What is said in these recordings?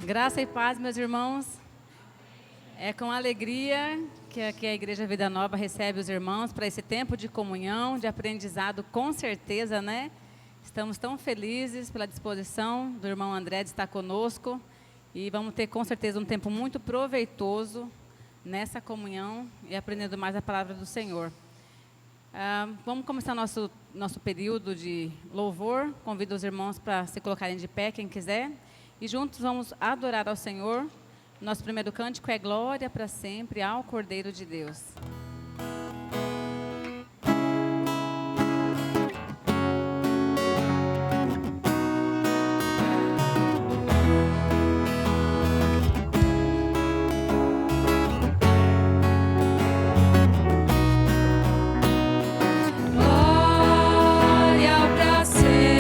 Graça e paz, meus irmãos. É com alegria que aqui a Igreja Vida Nova recebe os irmãos para esse tempo de comunhão, de aprendizado, com certeza, né? Estamos tão felizes pela disposição do irmão André de estar conosco e vamos ter com certeza um tempo muito proveitoso nessa comunhão e aprendendo mais a palavra do Senhor. Vamos começar nosso período de louvor. Convido os irmãos para se colocarem de pé, quem quiser. E juntos vamos adorar ao Senhor. Nosso primeiro cântico é Glória para sempre ao Cordeiro de Deus. Senhor.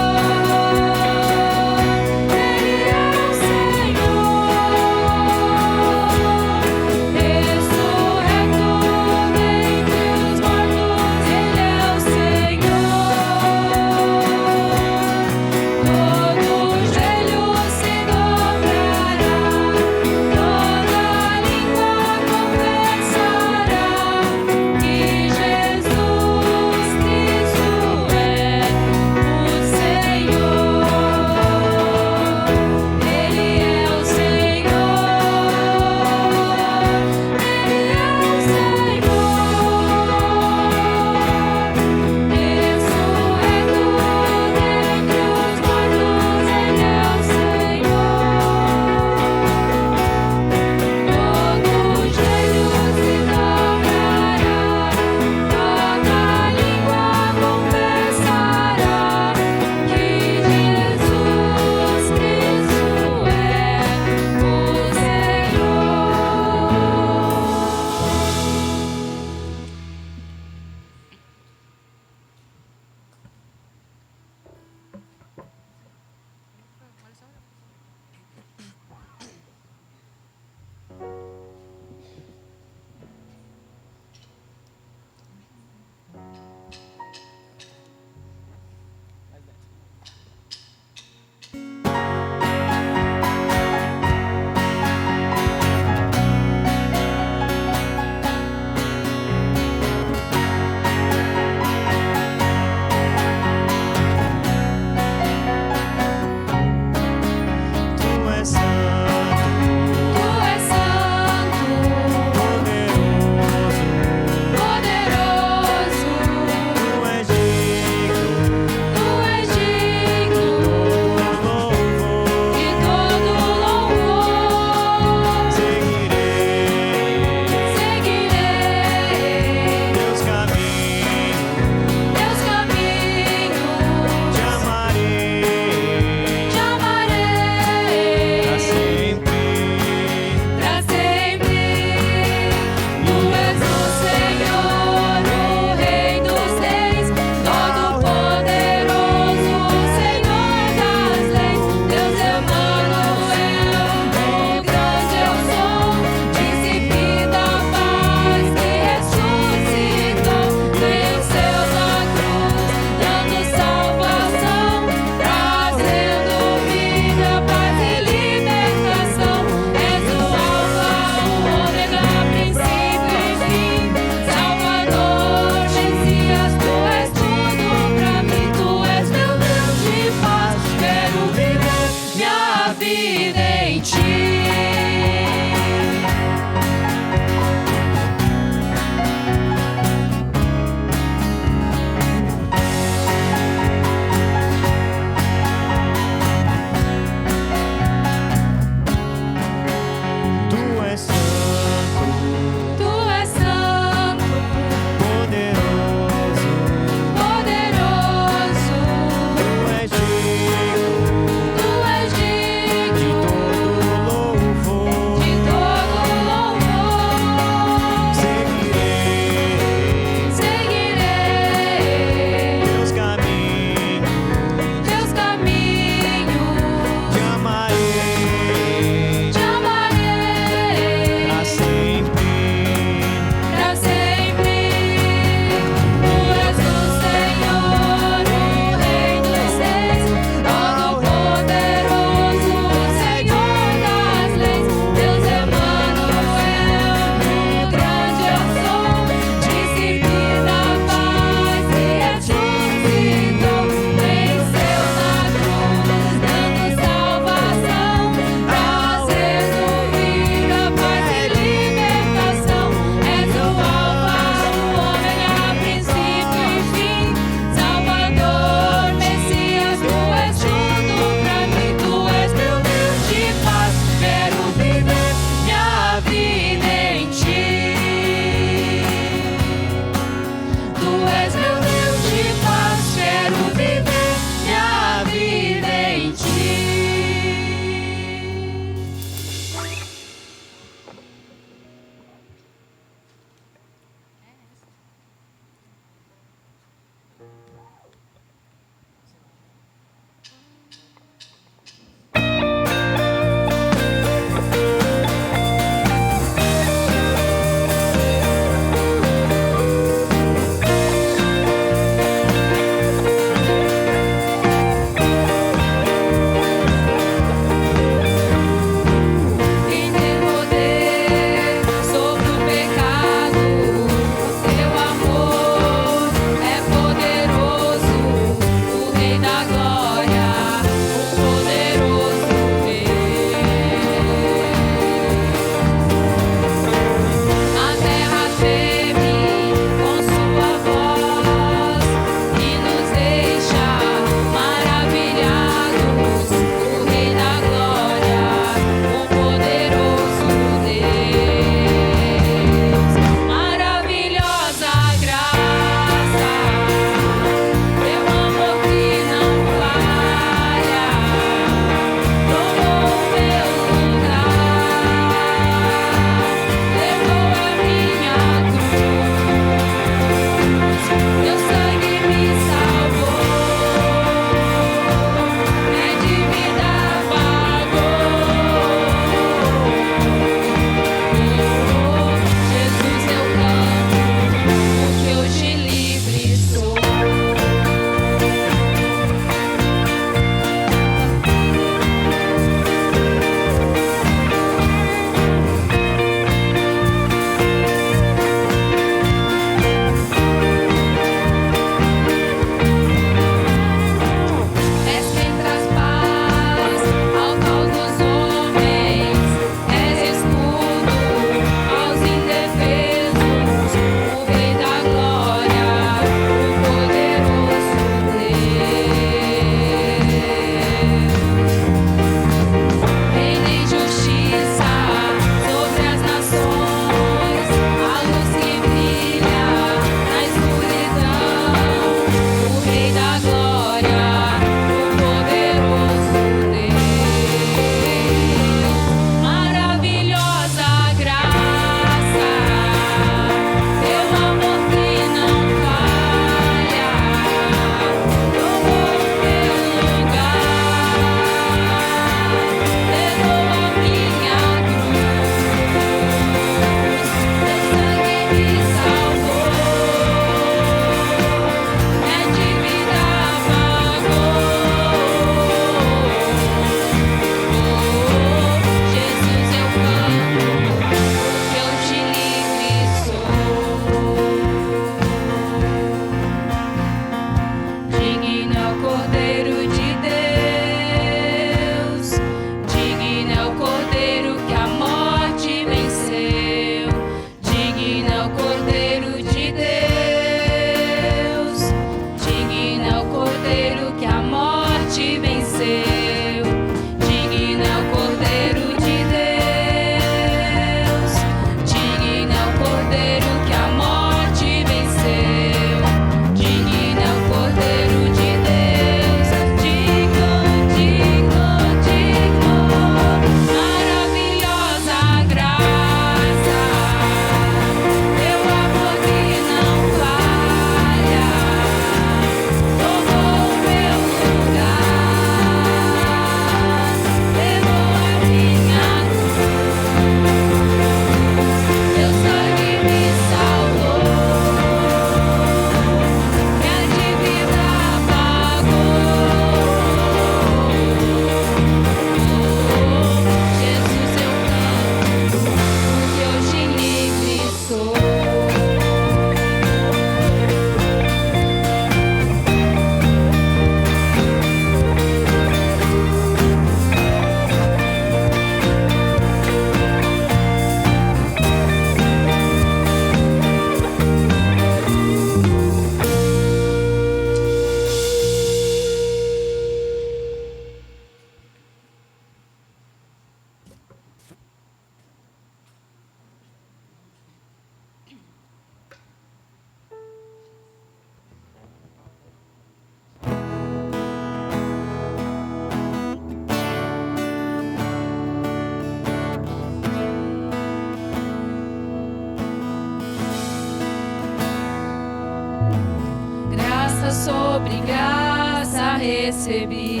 Graça sobre graça recebi,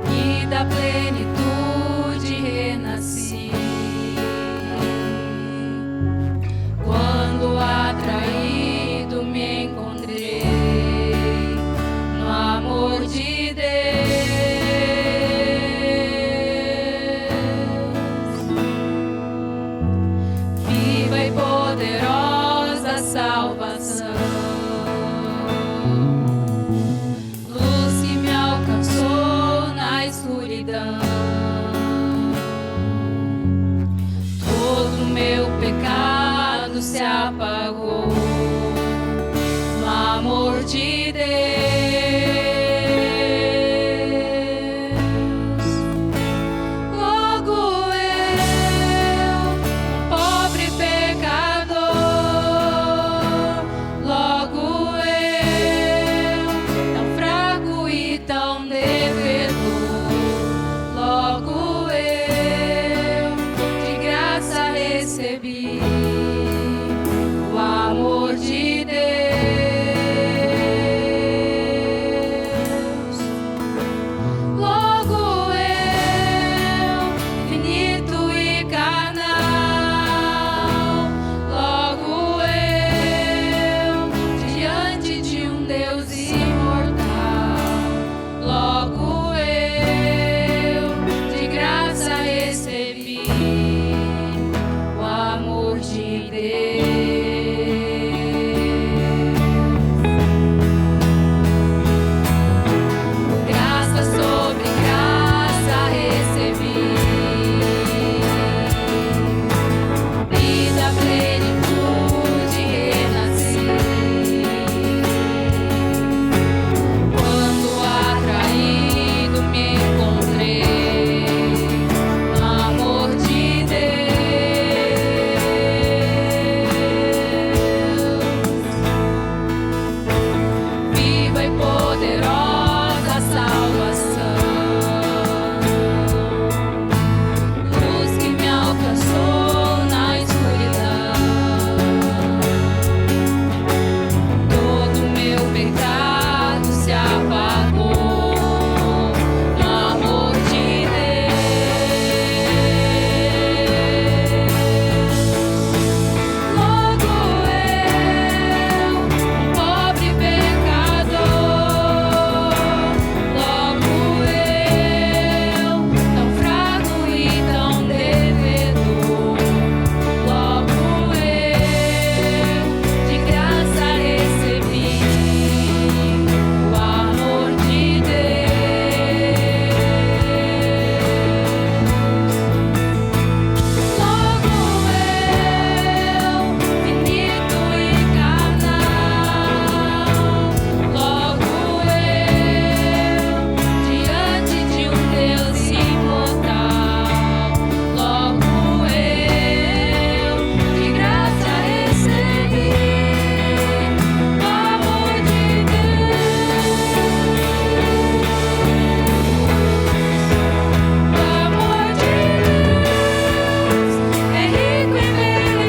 e da plenitude renasci. Quando atraído me encontrei no amor de Deus. Viva e poderosa salvação, luz que me alcançou na escuridão. Todo meu pecado se apagou no amor de Deus. Logo eu, um pobre pecador, logo eu, tão fraco e tão devedor, logo eu, de graça recebi o amor de Deus. Logo eu, finito e carnal, logo eu, diante de um Deus imortal, logo eu, de graça recebi o amor de Deus. Graça sobre graça recebi, e da plenitude renasci. Quando atraído me encontrei no amor de Deus. Viva e poderosa salvação, luz que me alcançou na escuridão. Todo meu pecado se apagou no amor de Deus. Logo eu, um pobre pecador, logo eu, tão fraco e tão devedor, logo eu, de graça recebi o amor de Deus. Logo eu, finito e carnal, logo eu, diante de um Deus imortal, logo eu, de graça recebi o amor de Deus. O amor de Deus é rico em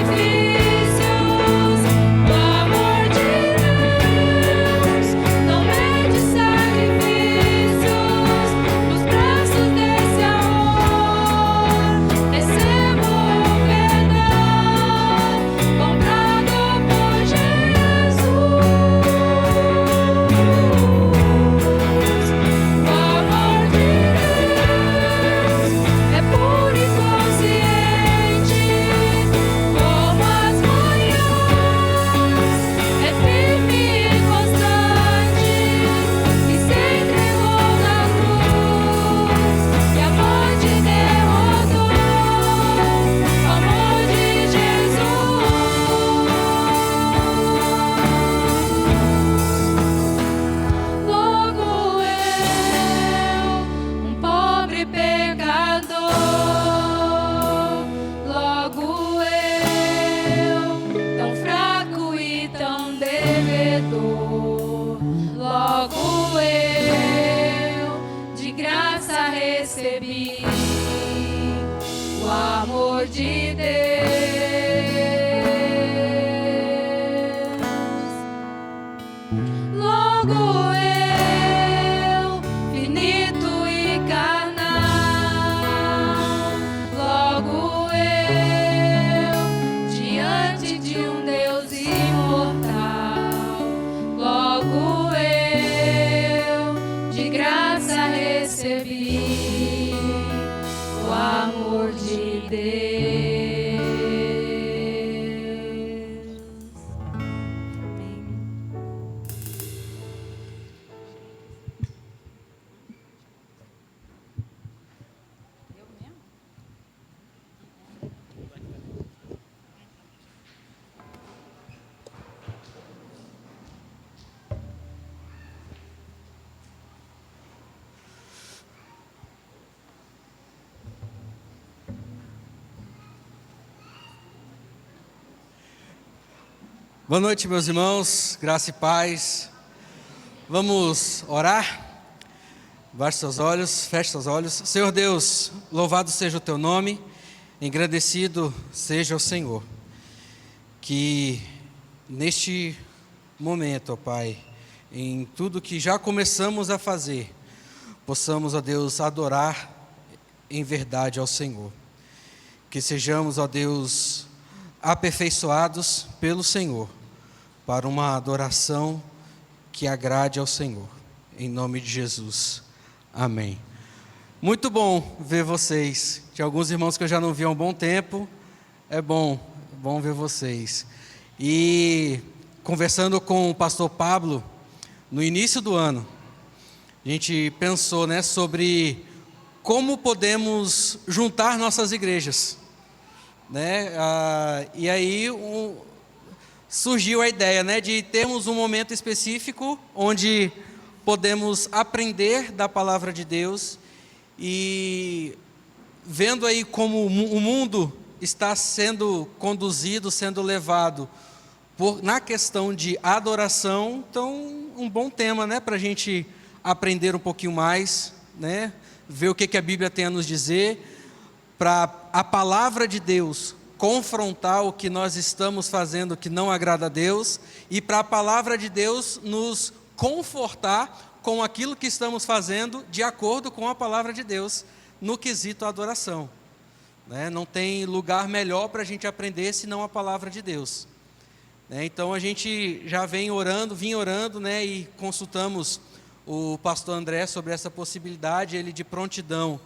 benefícios. O amor de Deus não mede sacrifícios. Nos braços desse amor recebo o perdão comprado por Jesus. O amor de Deus é puro e consciente como as manhãs, é firme e constante, e se entregou na cruz, e a morte derrotou. O amor de Jesus. Logo eu, um pobre pecador, logo eu, tão fraco e tão devedor, logo eu, de graça recebi o amor de Deus. Deus. Amém. Eu mesmo? Boa noite, meus irmãos, graça e paz. Vamos orar? Baixe seus olhos, feche seus olhos. Senhor Deus, louvado seja o teu nome, engrandecido seja o Senhor. Que neste momento, ó Pai, em tudo que já começamos a fazer, possamos, ó Deus, adorar em verdade ao Senhor. Que sejamos, ó Deus, aperfeiçoados pelo Senhor, para uma adoração que agrade ao Senhor. Em nome de Jesus. Amém. Muito bom ver vocês. Tinha alguns irmãos que eu já não vi há um bom tempo. É bom ver vocês. E conversando com o pastor Pablo, no início do ano, a gente pensou, sobre como podemos juntar nossas igrejas. E aí surgiu a ideia, de termos um momento específico onde podemos aprender da palavra de Deus e vendo aí como o mundo está sendo conduzido, sendo levado na questão de adoração. Então, um bom tema, para a gente aprender um pouquinho mais, ver o que a Bíblia tem a nos dizer, para a palavra de Deus confrontar o que nós estamos fazendo que não agrada a Deus, e para a palavra de Deus nos confortar com aquilo que estamos fazendo de acordo com a palavra de Deus no quesito adoração. Não tem lugar melhor para a gente aprender senão a palavra de Deus. Então a gente já vim orando, e consultamos o pastor André sobre essa possibilidade. Ele de prontidão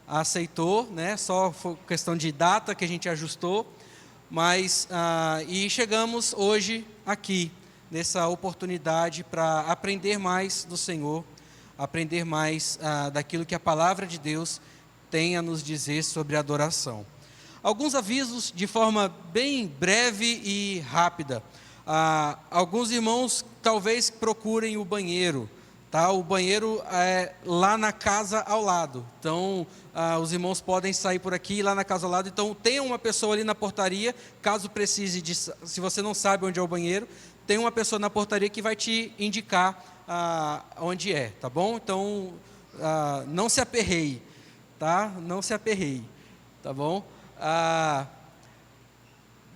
aceitou, só foi questão de data que a gente ajustou, mas e chegamos hoje aqui, nessa oportunidade para aprender mais do Senhor, aprender mais daquilo que a palavra de Deus tem a nos dizer sobre adoração. Alguns avisos de forma bem breve e rápida. Alguns irmãos talvez procurem o banheiro. O banheiro é lá na casa ao lado. Então, os irmãos podem sair por aqui, lá na casa ao lado. Então, tem uma pessoa ali na portaria, caso precise se você não sabe onde é o banheiro, tem uma pessoa na portaria que vai te indicar onde é, tá bom? Então, não se aperreie, tá? Não se aperreie, tá bom?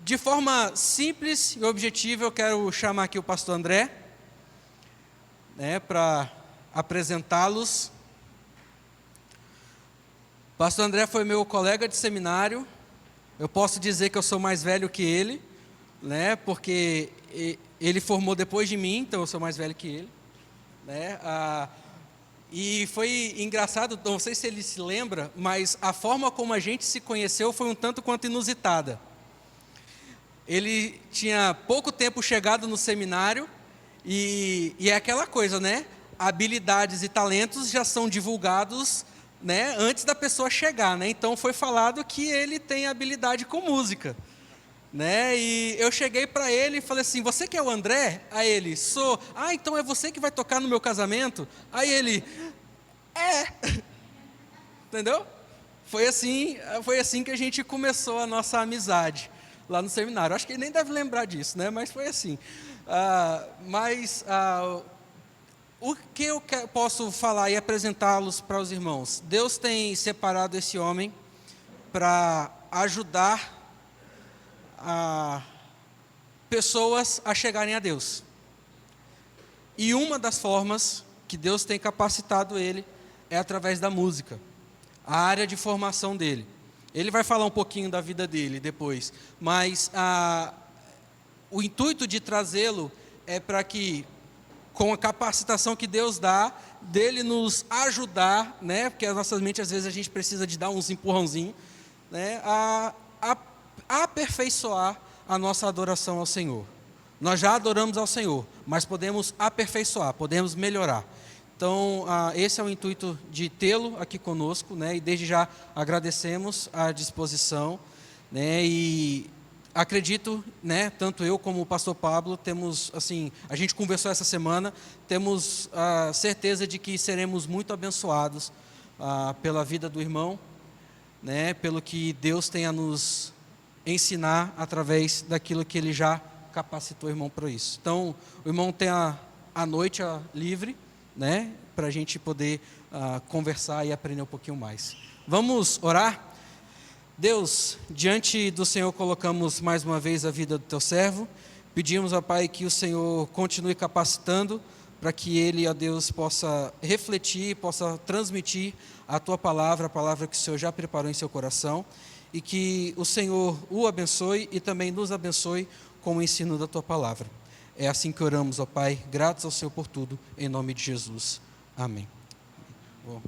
De forma simples e objetiva, eu quero chamar aqui o pastor André, para apresentá-los. Pastor André foi meu colega de seminário. Eu posso dizer que eu sou mais velho que ele, porque ele formou depois de mim, então eu sou mais velho que ele. E foi engraçado, não sei se ele se lembra, mas a forma como a gente se conheceu foi um tanto quanto inusitada. Ele tinha pouco tempo chegado no seminário, e é aquela coisa, habilidades e talentos já são divulgados, antes da pessoa chegar, Então foi falado que ele tem habilidade com música, E eu cheguei para ele e falei assim: você que é o André? Aí ele: sou. Então é você que vai tocar no meu casamento? Aí ele: entendeu? Foi assim que a gente começou a nossa amizade lá no seminário. Acho que ele nem deve lembrar disso, mas foi assim. O que eu posso falar e apresentá-los para os irmãos? Deus tem separado esse homem para ajudar pessoas a chegarem a Deus. E uma das formas que Deus tem capacitado ele é através da música, a área de formação dele. Ele vai falar um pouquinho da vida dele depois, mas o intuito de trazê-lo é para que, com a capacitação que Deus dá, dele nos ajudar, porque as nossas mentes, às vezes, a gente precisa de dar uns empurrãozinhos, né, a aperfeiçoar a nossa adoração ao Senhor. Nós já adoramos ao Senhor, mas podemos aperfeiçoar, podemos melhorar. Então, esse é o intuito de tê-lo aqui conosco, né, e desde já agradecemos a disposição, né, e acredito, né, tanto eu como o pastor Pablo, temos, assim, a gente conversou essa semana, temos a certeza de que seremos muito abençoados pela vida do irmão, né, pelo que Deus tem a nos ensinar através daquilo que Ele já capacitou o irmão para isso. Então, o irmão tem a noite livre, né, para a gente poder conversar e aprender um pouquinho mais. Vamos orar? Deus, diante do Senhor colocamos mais uma vez a vida do Teu servo, pedimos, ó Pai, que o Senhor continue capacitando, para que ele, ó Deus, possa refletir, possa transmitir a Tua palavra, a palavra que o Senhor já preparou em seu coração, e que o Senhor o abençoe e também nos abençoe com o ensino da Tua palavra. É assim que oramos, ó Pai, gratos ao Senhor por tudo, em nome de Jesus. Amém. Bom.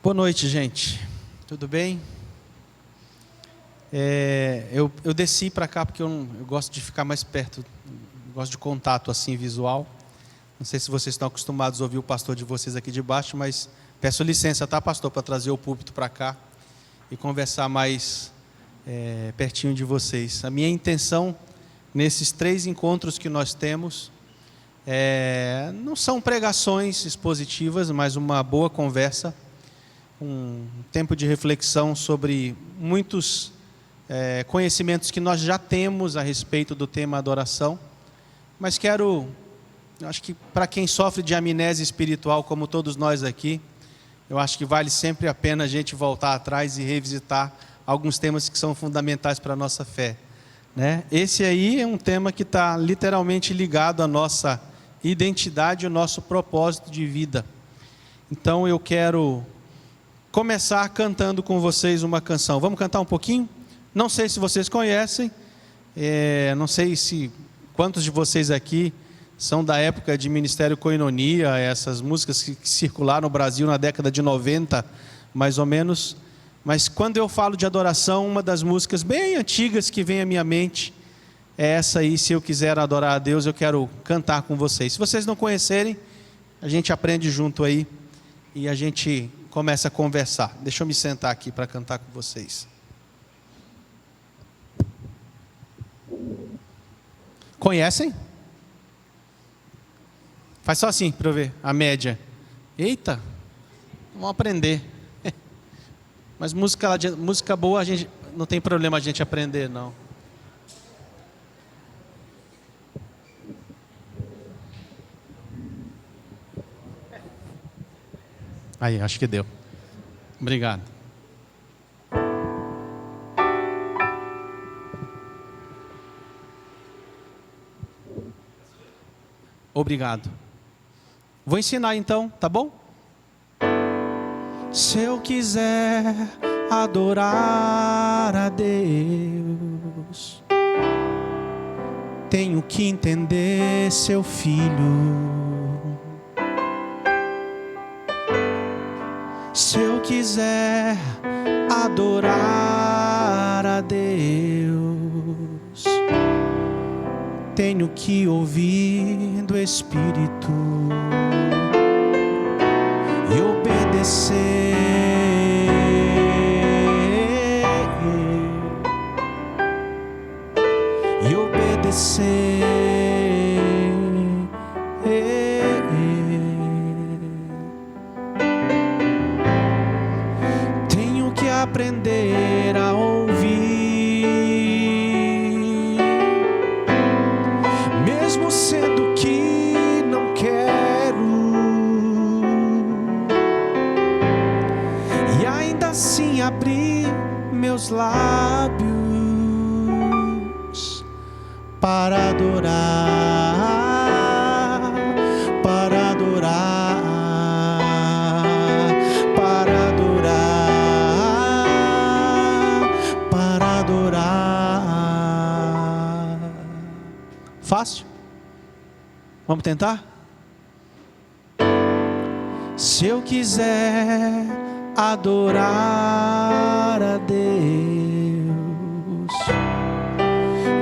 Boa noite, gente. Tudo bem? Eu desci para cá porque eu gosto de ficar mais perto, gosto de contato assim visual. Não sei se vocês estão acostumados a ouvir o pastor de vocês aqui de baixo, mas peço licença, tá, pastor, para trazer o púlpito para cá e conversar mais pertinho de vocês. A minha intenção nesses 3 encontros que nós temos não são pregações expositivas, mas uma boa conversa, um tempo de reflexão sobre muitos conhecimentos que nós já temos a respeito do tema adoração, mas acho que para quem sofre de amnésia espiritual, como todos nós aqui, eu acho que vale sempre a pena a gente voltar atrás e revisitar alguns temas que são fundamentais para a nossa fé, né? Esse aí é um tema que está literalmente ligado à nossa identidade e ao nosso propósito de vida. Então eu quero começar cantando com vocês uma canção. Vamos cantar um pouquinho? Não sei se vocês conhecem, não sei se quantos de vocês aqui são da época de Ministério Koinonia, essas músicas que circularam no Brasil na década de 90, mais ou menos. Mas quando eu falo de adoração, uma das músicas bem antigas que vem à minha mente é essa aí. Se eu quiser adorar a Deus, eu quero cantar com vocês. Se vocês não conhecerem, a gente aprende junto aí e a gente começa a conversar. Deixa eu me sentar aqui para cantar com vocês. Conhecem? Faz só assim para eu ver a média. Eita, vamos aprender. Mas música boa, a gente não tem problema a gente aprender, não. Aí, acho que deu. Obrigado. Obrigado. Vou ensinar então, tá bom? Se eu quiser adorar a Deus, tenho que entender seu filho. Se eu quiser adorar a Deus, tenho que ouvir do Espírito e obedecer. E obedecer. Tenho que aprender a ouvir, mesmo sendo que não quero, e ainda assim abrir meus lábios para adorar, para adorar, para adorar, para adorar. Fácil? Vamos tentar? Se eu quiser adorar a Deus,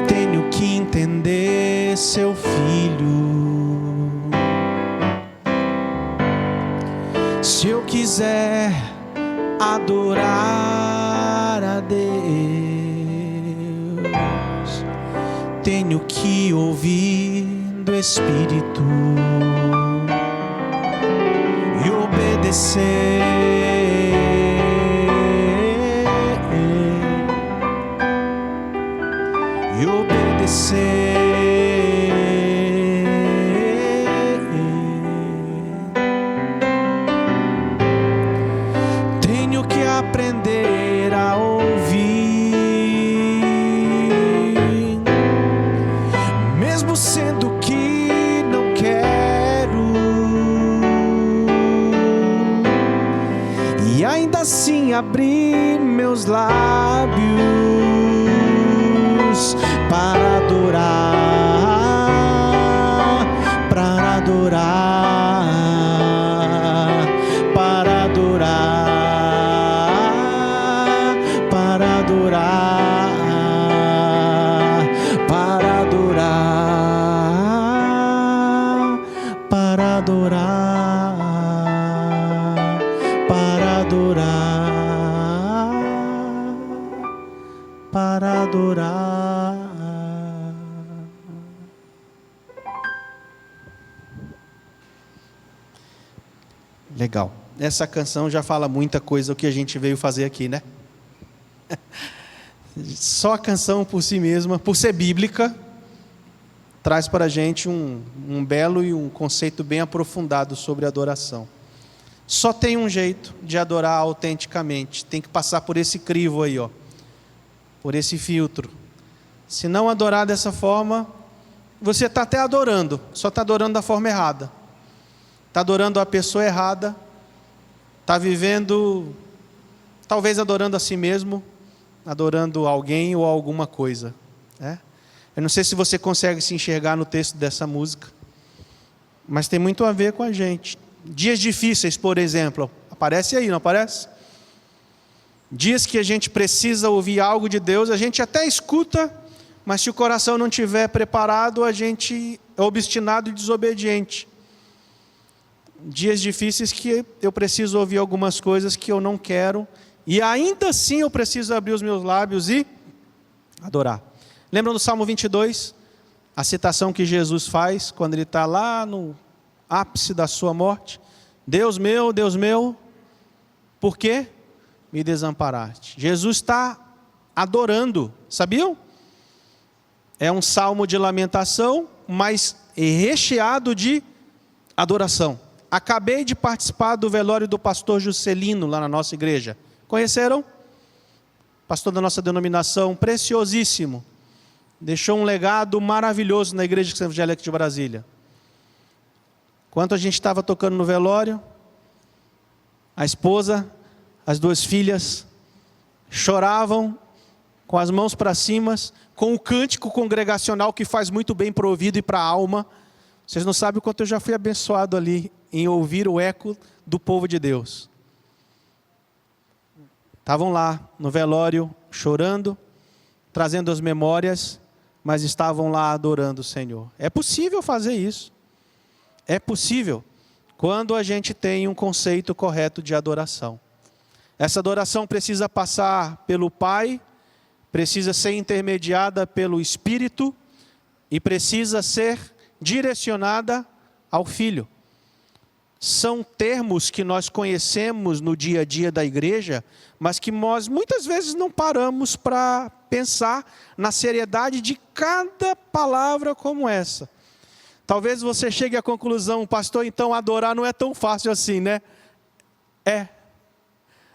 tenho que entender seu filho. Se eu quiser adorar a Deus, tenho que ouvir do Espírito e obedecer. E obedecer. Tenho que aprender a ouvir, mesmo sendo que não quero, e ainda assim abrir meus lábios para adorar, para adorar, para adorar, para adorar, para adorar, para adorar, para adorar, para adorar. Legal. Essa canção já fala muita coisa o que a gente veio fazer aqui, né? Só a canção por si mesma, por ser bíblica, traz para a gente um belo e um conceito bem aprofundado sobre adoração. Só tem um jeito de adorar autenticamente. Tem que passar por esse crivo aí, ó, por esse filtro. Se não adorar dessa forma, você está até adorando, só está adorando da forma errada. Está adorando a pessoa errada, está vivendo, talvez adorando a si mesmo, adorando alguém ou alguma coisa. Eu não sei se você consegue se enxergar no texto dessa música, mas tem muito a ver com a gente. Dias difíceis, por exemplo, aparece aí, não aparece? Dias que a gente precisa ouvir algo de Deus, a gente até escuta, mas se o coração não estiver preparado, a gente é obstinado e desobediente. Dias difíceis que eu preciso ouvir algumas coisas que eu não quero, e ainda assim eu preciso abrir os meus lábios e adorar. Lembram do Salmo 22? A citação que Jesus faz quando ele está lá no ápice da sua morte: Deus meu, por que me desamparaste? Jesus está adorando, sabiam? É um salmo de lamentação, mas recheado de adoração. Acabei de participar do velório do pastor Juscelino, lá na nossa igreja. Conheceram? Pastor da nossa denominação, preciosíssimo. Deixou um legado maravilhoso na Igreja Evangélica de Brasília. Enquanto a gente estava tocando no velório, a esposa, as 2 filhas, choravam com as mãos para cima, com o cântico congregacional que faz muito bem para o ouvido e para a alma. Vocês não sabem o quanto eu já fui abençoado ali em ouvir o eco do povo de Deus. Estavam lá no velório, chorando, trazendo as memórias, mas estavam lá adorando o Senhor. É possível fazer isso. É possível quando a gente tem um conceito correto de adoração. Essa adoração precisa passar pelo Pai, precisa ser intermediada pelo Espírito e precisa ser direcionada ao Filho. São termos que nós conhecemos no dia a dia da igreja, mas que nós muitas vezes não paramos para pensar na seriedade de cada palavra como essa. Talvez você chegue à conclusão, pastor, então adorar não é tão fácil assim, né?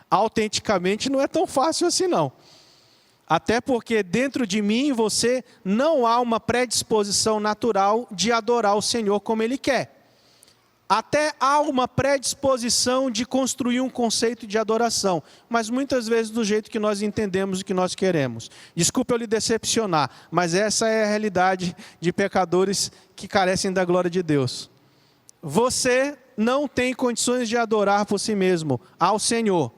Autenticamente não é tão fácil assim não. Até porque dentro de mim e você não há uma predisposição natural de adorar o Senhor como Ele quer. Até há uma predisposição de construir um conceito de adoração, mas muitas vezes do jeito que nós entendemos e que nós queremos. Desculpe eu lhe decepcionar, mas essa é a realidade de pecadores que carecem da glória de Deus. Você não tem condições de adorar por si mesmo ao Senhor.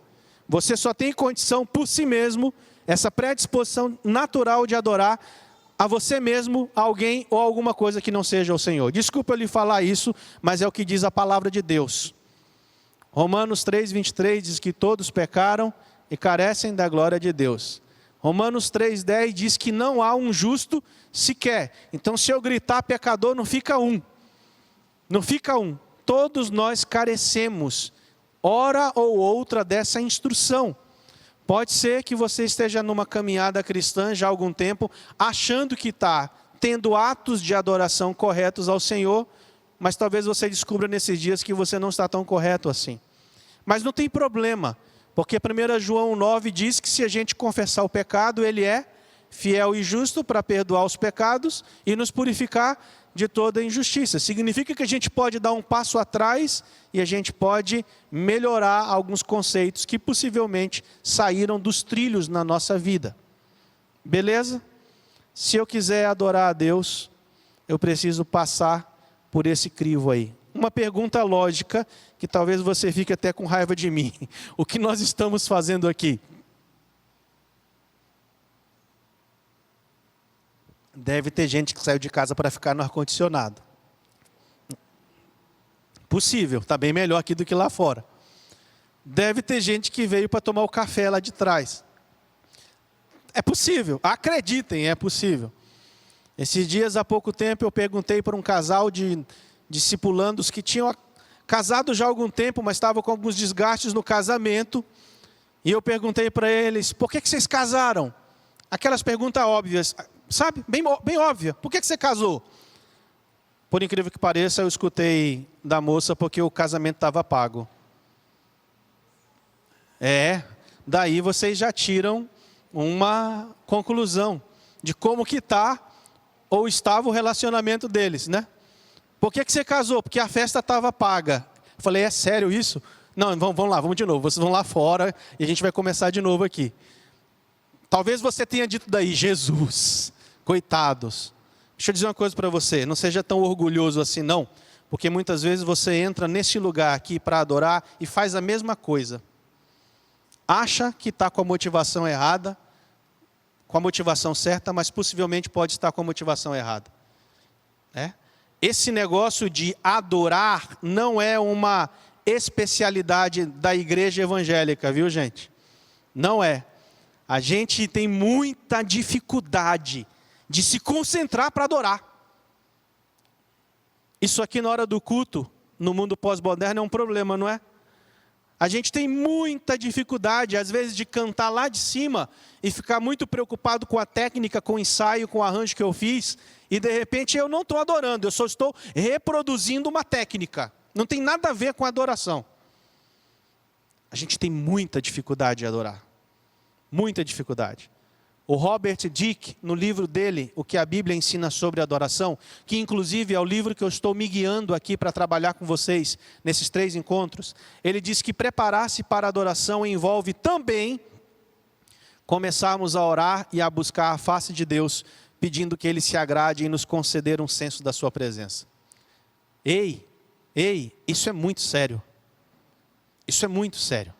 Você só tem condição por si mesmo, essa predisposição natural de adorar a você mesmo, alguém ou alguma coisa que não seja o Senhor. Desculpa eu lhe falar isso, mas é o que diz a palavra de Deus. Romanos 3:23 diz que todos pecaram e carecem da glória de Deus. Romanos 3:10 diz que não há um justo sequer. Então se eu gritar pecador, não fica um. Não fica um. Todos nós carecemos, hora ou outra, dessa instrução. Pode ser que você esteja numa caminhada cristã já há algum tempo, achando que está tendo atos de adoração corretos ao Senhor, mas talvez você descubra nesses dias que você não está tão correto assim. Mas não tem problema, porque 1 João 9 diz que se a gente confessar o pecado, Ele é fiel e justo para perdoar os pecados e nos purificar de toda injustiça. Significa que a gente pode dar um passo atrás e a gente pode melhorar alguns conceitos que possivelmente saíram dos trilhos na nossa vida. Beleza? Se eu quiser adorar a Deus, eu preciso passar por esse crivo aí. Uma pergunta lógica, que talvez você fique até com raiva de mim. O que nós estamos fazendo aqui? Deve ter gente que saiu de casa para ficar no ar-condicionado. Possível, está bem melhor aqui do que lá fora. Deve ter gente que veio para tomar o café lá de trás. É possível, acreditem, é possível. Esses dias, há pouco tempo, eu perguntei para um casal de discipulandos que tinham casado já há algum tempo, mas estavam com alguns desgastes no casamento. E eu perguntei para eles, por que vocês casaram? Aquelas perguntas óbvias, sabe? Bem óbvia. Por que você casou? Por incrível que pareça, eu escutei da moça porque o casamento estava pago. Daí vocês já tiram uma conclusão de como que está ou estava o relacionamento deles, né? Por que você casou? Porque a festa estava paga. Eu falei, é sério isso? Não, vamos lá, vamos de novo. Vocês vão lá fora e a gente vai começar de novo aqui. Talvez você tenha dito daí, Jesus, coitados. Deixa eu dizer uma coisa para você, não seja tão orgulhoso assim não, porque muitas vezes você entra nesse lugar aqui para adorar e faz a mesma coisa. Acha que está com a motivação errada, com a motivação certa, mas possivelmente pode estar com a motivação errada. Esse negócio de adorar não é uma especialidade da igreja evangélica, viu gente? Não é. A gente tem muita dificuldade de se concentrar para adorar. Isso aqui na hora do culto, no mundo pós-moderno, é um problema, não é? A gente tem muita dificuldade, às vezes, de cantar lá de cima e ficar muito preocupado com a técnica, com o ensaio, com o arranjo que eu fiz, e de repente eu não estou adorando, eu só estou reproduzindo uma técnica. Não tem nada a ver com a adoração. A gente tem muita dificuldade de adorar. Muita dificuldade. O Robert Dick, no livro dele, O que a Bíblia ensina sobre adoração, que inclusive é o livro que eu estou me guiando aqui para trabalhar com vocês nesses 3 encontros, ele diz que preparar-se para a adoração envolve também começarmos a orar e a buscar a face de Deus, pedindo que Ele se agrade em nos conceder um senso da sua presença. Ei, isso é muito sério. Isso é muito sério.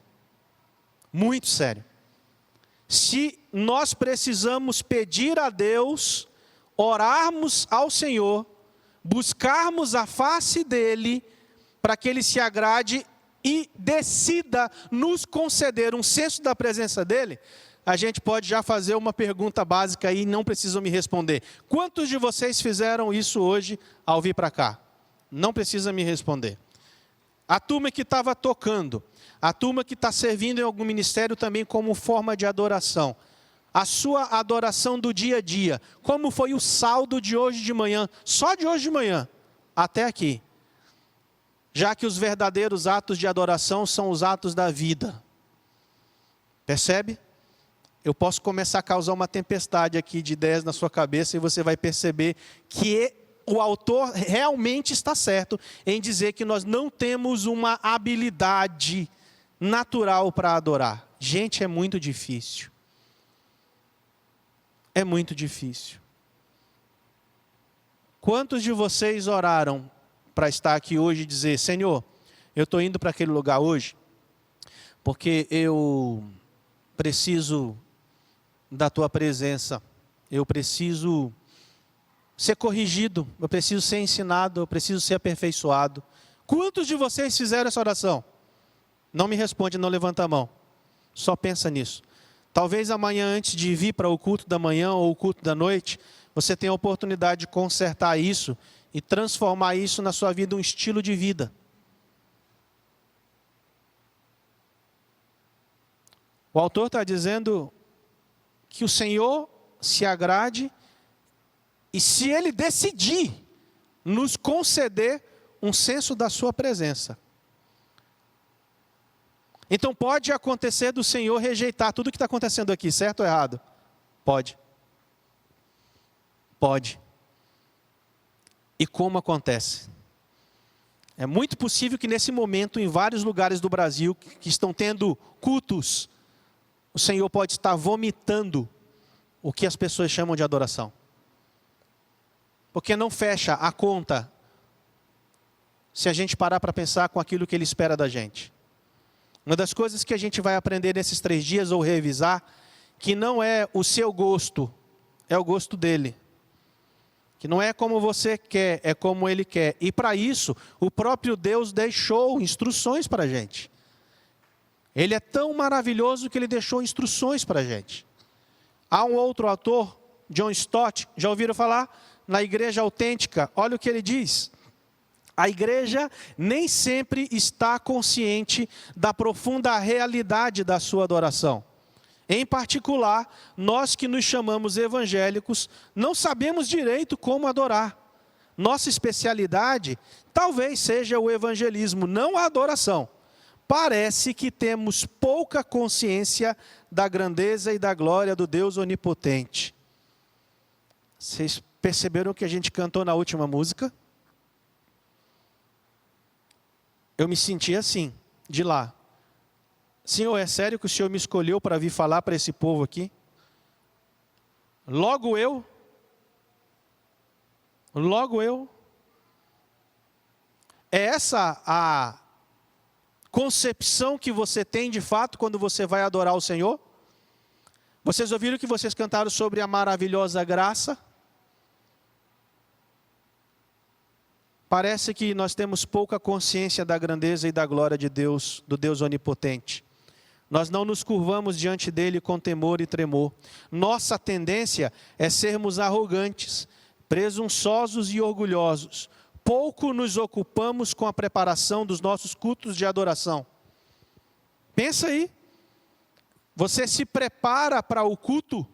Muito sério. Se nós precisamos pedir a Deus, orarmos ao Senhor, buscarmos a face dEle, para que Ele se agrade e decida nos conceder um senso da presença dEle, a gente pode já fazer uma pergunta básica aí, não precisam me responder. Quantos de vocês fizeram isso hoje ao vir para cá? Não precisa me responder. A turma que estava tocando, a turma que está servindo em algum ministério também como forma de adoração. A sua adoração do dia a dia. Como foi o saldo de hoje de manhã, só de hoje de manhã, até aqui. Já que os verdadeiros atos de adoração são os atos da vida. Percebe? Eu posso começar a causar uma tempestade aqui de ideias na sua cabeça e você vai perceber que o autor realmente está certo em dizer que nós não temos uma habilidade natural para adorar. Gente, é muito difícil. É muito difícil. Quantos de vocês oraram para estar aqui hoje e dizer: Senhor, eu estou indo para aquele lugar hoje porque eu preciso da Tua presença, eu preciso ser corrigido, eu preciso ser ensinado, eu preciso ser aperfeiçoado. Quantos de vocês fizeram essa oração? Não me responde, não levanta a mão. Só pensa nisso. Talvez amanhã, antes de vir para o culto da manhã ou o culto da noite, você tenha a oportunidade de consertar isso e transformar isso na sua vida um estilo de vida. O autor está dizendo que o Senhor se agrade e se Ele decidir nos conceder um senso da sua presença. Então pode acontecer do Senhor rejeitar tudo que está acontecendo aqui, certo ou errado? Pode. Pode. E como acontece? É muito possível que nesse momento, em vários lugares do Brasil que estão tendo cultos, o Senhor pode estar vomitando o que as pessoas chamam de adoração. Porque não fecha a conta se a gente parar para pensar com aquilo que Ele espera da gente. Uma das coisas que a gente vai aprender nesses 3 dias ou revisar, que não é o seu gosto, é o gosto dEle. Que não é como você quer, é como Ele quer. E para isso, o próprio Deus deixou instruções para a gente. Ele é tão maravilhoso que Ele deixou instruções para a gente. Há um outro autor, John Stott, já ouviram falar? Na Igreja Autêntica, olha o que ele diz. A igreja nem sempre está consciente da profunda realidade da sua adoração. Em particular, nós que nos chamamos evangélicos, não sabemos direito como adorar. Nossa especialidade talvez seja o evangelismo, não a adoração. Parece que temos pouca consciência da grandeza e da glória do Deus onipotente. Vocês perceberam o que a gente cantou na última música? Eu me senti assim, de lá. Senhor, é sério que o Senhor me escolheu para vir falar para esse povo aqui? Logo eu? É essa a concepção que você tem de fato quando você vai adorar o Senhor? Vocês ouviram que vocês cantaram sobre a maravilhosa graça? Parece que nós temos pouca consciência da grandeza e da glória de Deus, do Deus onipotente. Nós não nos curvamos diante dele com temor e tremor. Nossa tendência é sermos arrogantes, presunçosos e orgulhosos. Pouco nos ocupamos com a preparação dos nossos cultos de adoração. Pensa aí. Você se prepara para o culto?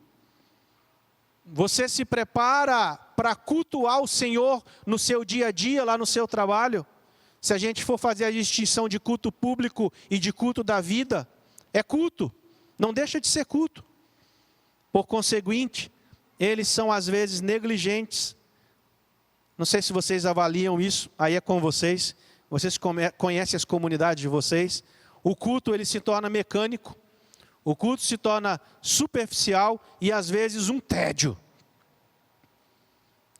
Você se prepara para cultuar o Senhor no seu dia a dia, lá no seu trabalho? Se a gente for fazer a distinção de culto público e de culto da vida, é culto, não deixa de ser culto. Por conseguinte, eles são às vezes negligentes. Não sei se vocês avaliam isso, aí é com vocês. Vocês conhecem as comunidades de vocês. O culto ele se torna mecânico. O culto se torna superficial e às vezes um tédio.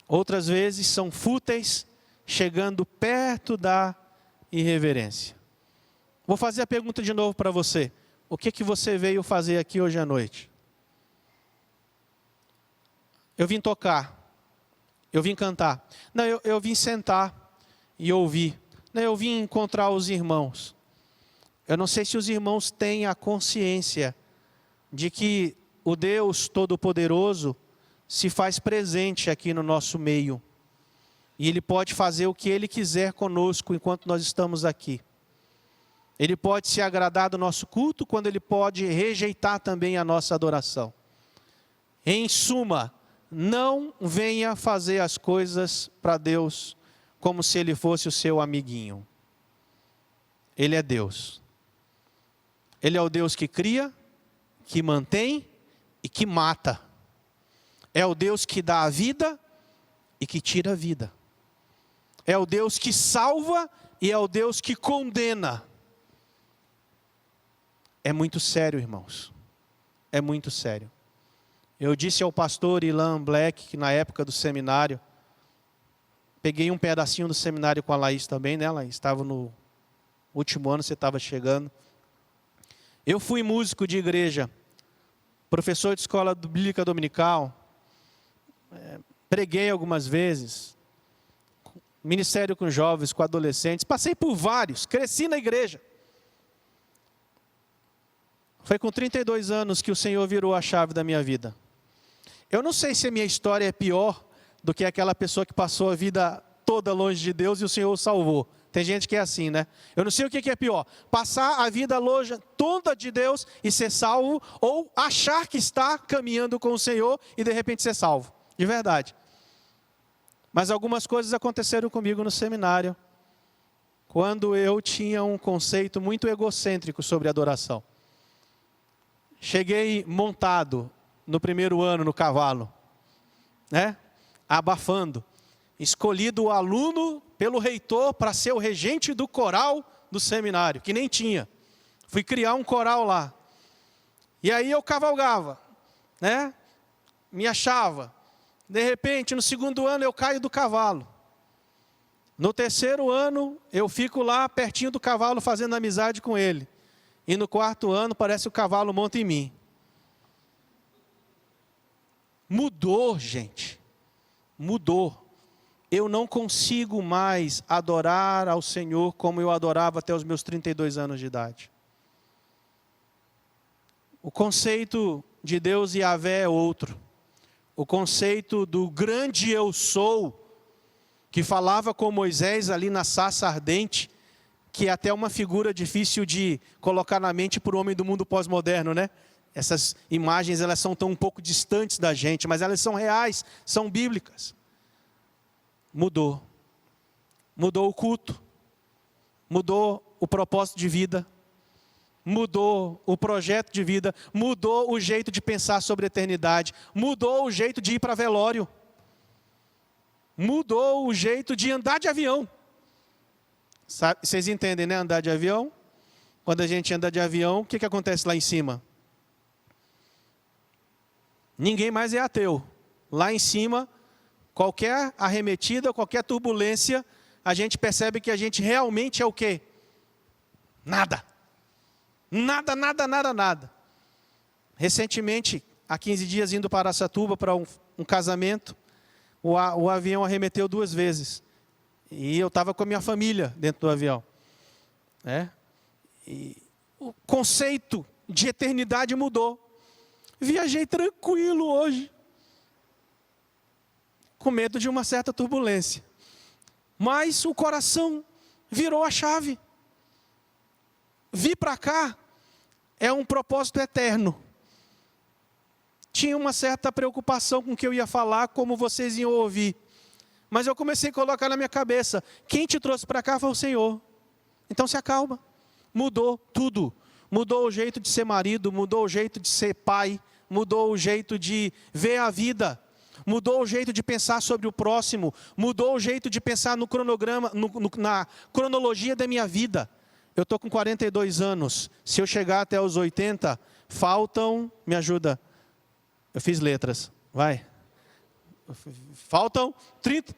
Outras vezes são fúteis, chegando perto da irreverência. Vou fazer a pergunta de novo para você. O que você veio fazer aqui hoje à noite? Eu vim tocar. Eu vim cantar. Não, eu vim sentar e ouvir. Não, eu vim encontrar os irmãos. Eu não sei se os irmãos têm a consciência de que o Deus Todo-Poderoso se faz presente aqui no nosso meio. E Ele pode fazer o que Ele quiser conosco enquanto nós estamos aqui. Ele pode se agradar do nosso culto, quando Ele pode rejeitar também a nossa adoração. Em suma, não venha fazer as coisas para Deus como se Ele fosse o seu amiguinho. Ele é Deus. Ele é o Deus que cria, que mantém e que mata. É o Deus que dá a vida e que tira a vida. É o Deus que salva e é o Deus que condena. É muito sério, irmãos. É muito sério. Eu disse ao pastor Ilan Black, que na época do seminário, peguei um pedacinho do seminário com a Laís também, né? Ela estava no último ano, você estava chegando. Eu fui músico de igreja, professor de escola bíblica dominical, preguei algumas vezes, ministério com jovens, com adolescentes, passei por vários, cresci na igreja. Foi com 32 anos que o Senhor virou a chave da minha vida. Eu não sei se a minha história é pior do que aquela pessoa que passou a vida toda longe de Deus e o Senhor o salvou. Tem gente que é assim, né? Eu não sei o que é pior. Passar a vida longe toda de Deus e ser salvo, ou achar que está caminhando com o Senhor e de repente ser salvo. De verdade. Mas algumas coisas aconteceram comigo no seminário, quando eu tinha um conceito muito egocêntrico sobre adoração. Cheguei montado no primeiro ano no cavalo, né? Abafando. Escolhido o aluno pelo reitor para ser o regente do coral do seminário, que nem tinha. Fui criar um coral lá. E aí eu cavalgava, né? Me achava. De repente, no segundo ano eu caio do cavalo. No terceiro ano eu fico lá pertinho do cavalo fazendo amizade com ele. E no quarto ano parece que o cavalo monta em mim. Mudou, gente. Mudou. Eu não consigo mais adorar ao Senhor como eu adorava até os meus 32 anos de idade. O conceito de Deus e Yahvé é outro. O conceito do grande eu sou, que falava com Moisés ali na sarça ardente, que é até uma figura difícil de colocar na mente para o homem do mundo pós-moderno, né? Essas imagens, elas são tão um pouco distantes da gente, mas elas são reais, são bíblicas. Mudou. Mudou o culto. Mudou o propósito de vida. Mudou o projeto de vida. Mudou o jeito de pensar sobre a eternidade. Mudou o jeito de ir para velório. Mudou o jeito de andar de avião. Sabe, vocês entendem, né? Andar de avião. Quando a gente anda de avião, o que acontece lá em cima? Ninguém mais é ateu. Lá em cima, qualquer arremetida, qualquer turbulência, a gente percebe que a gente realmente é o quê? Nada. Nada, nada, nada, nada. Recentemente, há 15 dias, indo para Araçatuba para um casamento, o avião arremeteu 2 vezes. E eu estava com a minha família dentro do avião. E o conceito de eternidade mudou. Viajei tranquilo hoje, com medo de uma certa turbulência. Mas o coração virou a chave. Vir para cá é um propósito eterno. Tinha uma certa preocupação com o que eu ia falar, como vocês iam ouvir. Mas eu comecei a colocar na minha cabeça, quem te trouxe para cá foi o Senhor. Então se acalma. Mudou tudo. Mudou o jeito de ser marido, mudou o jeito de ser pai, mudou o jeito de ver a vida, mudou o jeito de pensar sobre o próximo, mudou o jeito de pensar no cronograma, na cronologia da minha vida. Eu estou com 42 anos, se eu chegar até os 80, faltam, me ajuda, eu fiz letras, vai, faltam 30,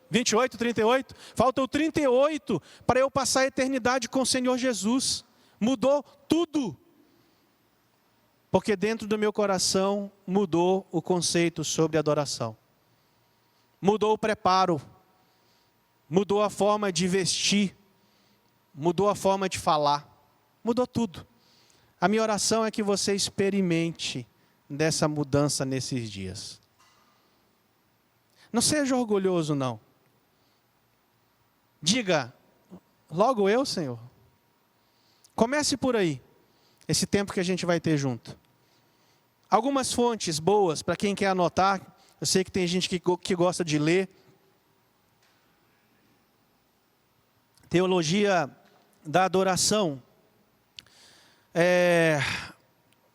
28, 38, faltam 38 para eu passar a eternidade com o Senhor Jesus. Mudou tudo. Porque dentro do meu coração mudou o conceito sobre adoração. Mudou o preparo. Mudou a forma de vestir. Mudou a forma de falar. Mudou tudo. A minha oração é que você experimente dessa mudança nesses dias. Não seja orgulhoso, não. Diga, logo eu, Senhor. Comece por aí, esse tempo que a gente vai ter junto. Algumas fontes boas, para quem quer anotar. Eu sei que tem gente que gosta de ler. Teologia da adoração.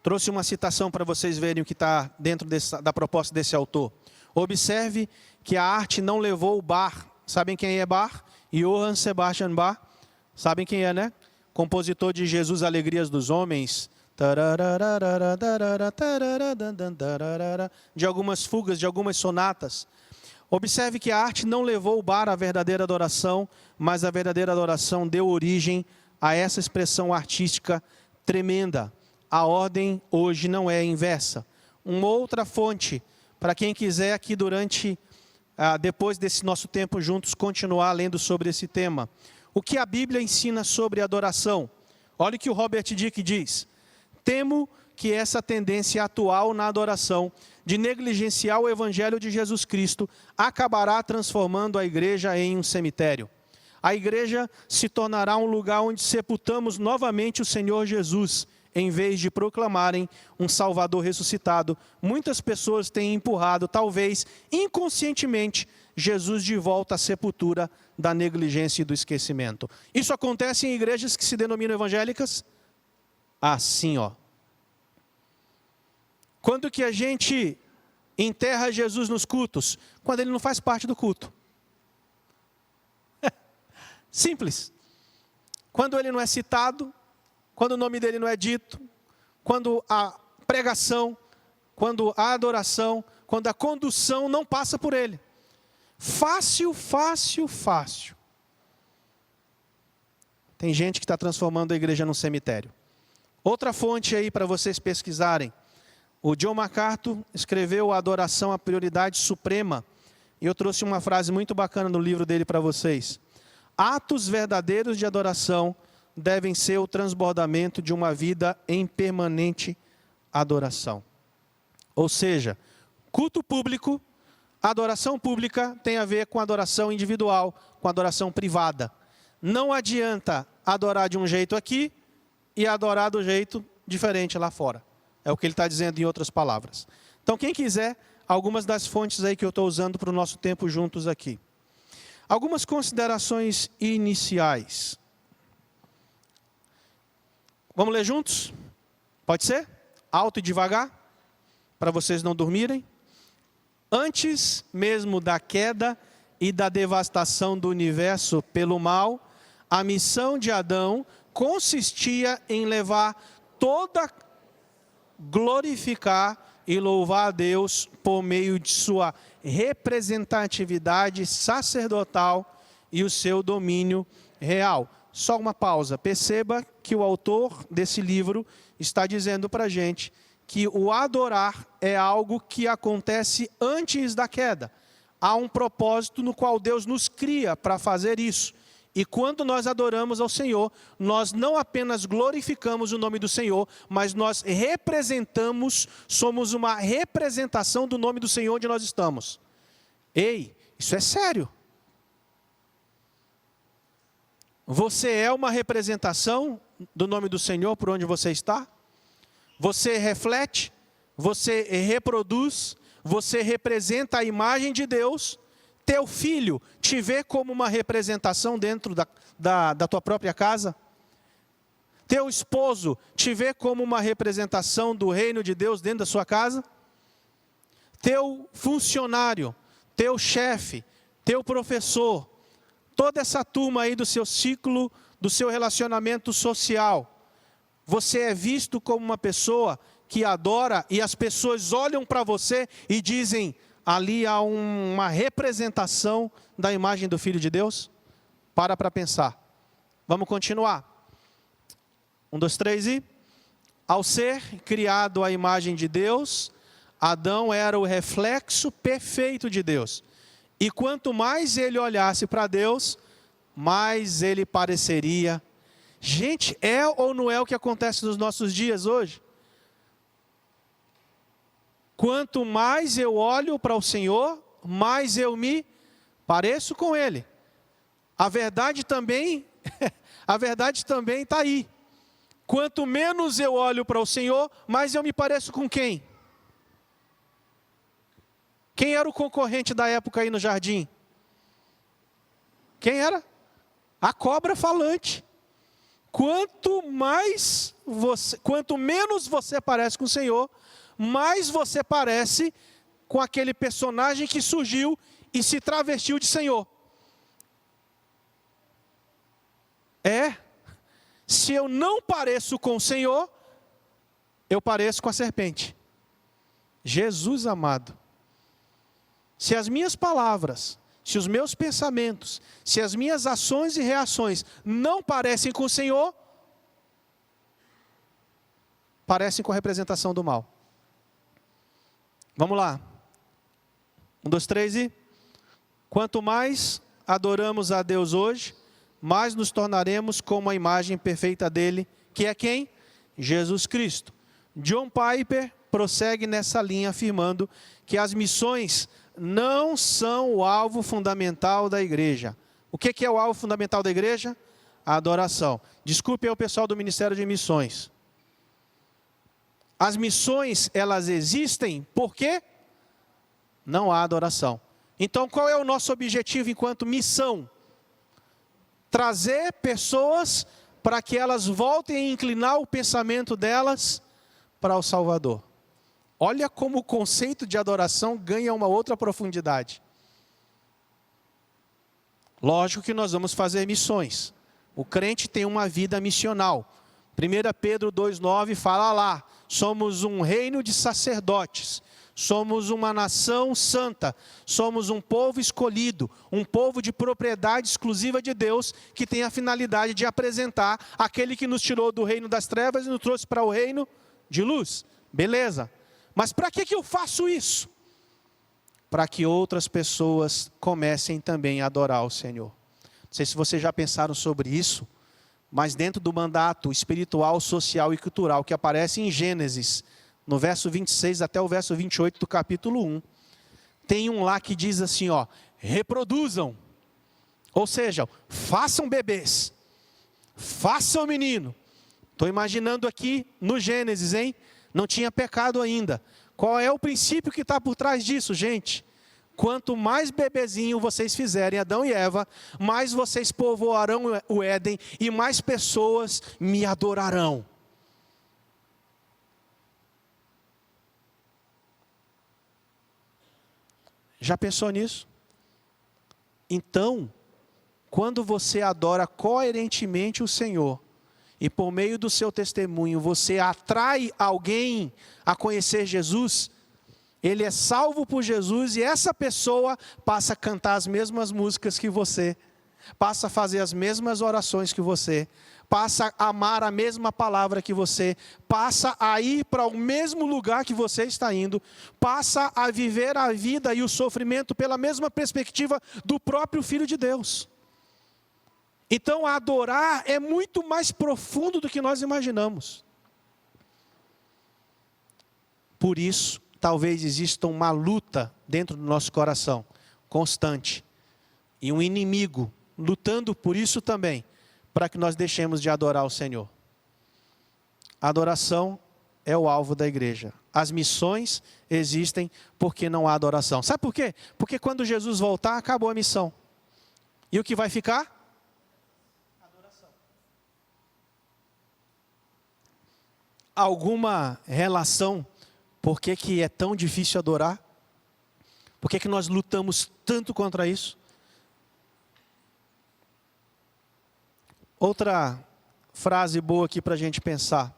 Trouxe uma citação para vocês verem o que está dentro da proposta desse autor. Observe que a arte não levou o Bach. Sabem quem é Bach? Johann Sebastian Bach. Sabem quem é, né? Compositor de Jesus, Alegrias dos Homens. De algumas fugas, de algumas sonatas. Observe que a arte não levou o Bach à verdadeira adoração, mas a verdadeira adoração deu origem a essa expressão artística tremenda. A ordem hoje não é inversa. Uma outra fonte, para quem quiser aqui depois desse nosso tempo juntos, continuar lendo sobre esse tema. O que a Bíblia ensina sobre adoração? Olha o que o Robert Dick diz. Temo que essa tendência atual na adoração, de negligenciar o Evangelho de Jesus Cristo, acabará transformando a igreja em um cemitério. A igreja se tornará um lugar onde sepultamos novamente o Senhor Jesus, em vez de proclamarem um Salvador ressuscitado. Muitas pessoas têm empurrado, talvez inconscientemente, Jesus de volta à sepultura da negligência e do esquecimento. Isso acontece em igrejas que se denominam evangélicas? Assim, ó. Quando que a gente enterra Jesus nos cultos? Quando ele não faz parte do culto. Simples. Quando ele não é citado, quando o nome dele não é dito, quando a pregação, quando a adoração, quando a condução não passa por ele. Fácil, fácil, fácil. Tem gente que está transformando a igreja num cemitério. Outra fonte aí para vocês pesquisarem. O John MacArthur escreveu A Adoração, a Prioridade Suprema. E eu trouxe uma frase muito bacana no livro dele para vocês. Atos verdadeiros de adoração devem ser o transbordamento de uma vida em permanente adoração. Ou seja, culto público, adoração pública tem a ver com adoração individual, com adoração privada. Não adianta adorar de um jeito aqui e adorar do jeito diferente lá fora. É o que ele está dizendo em outras palavras. Então, quem quiser, algumas das fontes aí que eu estou usando para o nosso tempo juntos aqui. Algumas considerações iniciais. Vamos ler juntos? Pode ser? Alto e devagar, para vocês não dormirem. Antes mesmo da queda e da devastação do universo pelo mal, a missão de Adão consistia em glorificar e louvar a Deus por meio de sua representatividade sacerdotal e o seu domínio real. Só uma pausa. Perceba que o autor desse livro está dizendo para a gente que o adorar é algo que acontece antes da queda. Há um propósito no qual Deus nos cria para fazer isso. E quando nós adoramos ao Senhor, nós não apenas glorificamos o nome do Senhor, mas nós somos uma representação do nome do Senhor onde nós estamos. Ei, isso é sério. Você é uma representação do nome do Senhor por onde você está? Você reflete, você reproduz, você representa a imagem de Deus. Teu filho te vê como uma representação dentro da tua própria casa? Teu esposo te vê como uma representação do reino de Deus dentro da sua casa? Teu funcionário, teu chefe, teu professor, toda essa turma aí do seu ciclo, do seu relacionamento social, você é visto como uma pessoa que adora e as pessoas olham para você e dizem, ali há uma representação da imagem do Filho de Deus? Para pensar. Vamos continuar. 1, 2, 3 e... Ao ser criado à imagem de Deus, Adão era o reflexo perfeito de Deus. E quanto mais ele olhasse para Deus, mais ele pareceria. Gente, é ou não é o que acontece nos nossos dias hoje? Quanto mais eu olho para o Senhor, mais eu me pareço com Ele. A verdade também está aí. Quanto menos eu olho para o Senhor, mais eu me pareço com quem? Quem era o concorrente da época aí no jardim? Quem era? A cobra falante. Quanto menos você parece com o Senhor, mais você parece com aquele personagem que surgiu e se travestiu de Senhor. Se eu não pareço com o Senhor, eu pareço com a serpente. Jesus amado. Se as minhas palavras, se os meus pensamentos, se as minhas ações e reações não parecem com o Senhor, parecem com a representação do mal. Vamos lá. 1, 2, 3 e... Quanto mais adoramos a Deus hoje, mais nos tornaremos como a imagem perfeita dele, que é quem? Jesus Cristo. John Piper prossegue nessa linha afirmando que as missões não são o alvo fundamental da igreja. O que é o alvo fundamental da igreja? A adoração. Desculpe aí o pessoal do Ministério de Missões. As missões, elas existem porque não há adoração. Então, qual é o nosso objetivo enquanto missão? Trazer pessoas para que elas voltem a inclinar o pensamento delas para o Salvador. Olha como o conceito de adoração ganha uma outra profundidade. Lógico que nós vamos fazer missões. O crente tem uma vida missional. 1 Pedro 2,9 fala lá, somos um reino de sacerdotes, somos uma nação santa, somos um povo escolhido, um povo de propriedade exclusiva de Deus, que tem a finalidade de apresentar aquele que nos tirou do reino das trevas e nos trouxe para o reino de luz. Beleza. Mas para que eu faço isso? Para que outras pessoas comecem também a adorar o Senhor. Não sei se vocês já pensaram sobre isso, mas dentro do mandato espiritual, social e cultural que aparece em Gênesis, no verso 26 até o verso 28 do capítulo 1, tem um lá que diz assim, reproduzam, ou seja, façam bebês, façam menino. Estou imaginando aqui no Gênesis, hein? Não tinha pecado ainda. Qual é o princípio que está por trás disso, gente? Quanto mais bebezinho vocês fizerem, Adão e Eva, mais vocês povoarão o Éden e mais pessoas me adorarão. Já pensou nisso? Então, quando você adora coerentemente o Senhor, e por meio do seu testemunho você atrai alguém a conhecer Jesus, ele é salvo por Jesus e essa pessoa passa a cantar as mesmas músicas que você, passa a fazer as mesmas orações que você, passa a amar a mesma palavra que você, passa a ir para o mesmo lugar que você está indo, passa a viver a vida e o sofrimento pela mesma perspectiva do próprio Filho de Deus. Então, adorar é muito mais profundo do que nós imaginamos. Por isso, talvez exista uma luta dentro do nosso coração, constante, e um inimigo lutando por isso também, para que nós deixemos de adorar o Senhor. A adoração é o alvo da igreja. As missões existem porque não há adoração. Sabe por quê? Porque quando Jesus voltar, acabou a missão. E o que vai ficar? alguma relação por que é tão difícil adorar? Por que nós lutamos tanto contra isso? Outra frase boa aqui para a gente pensar.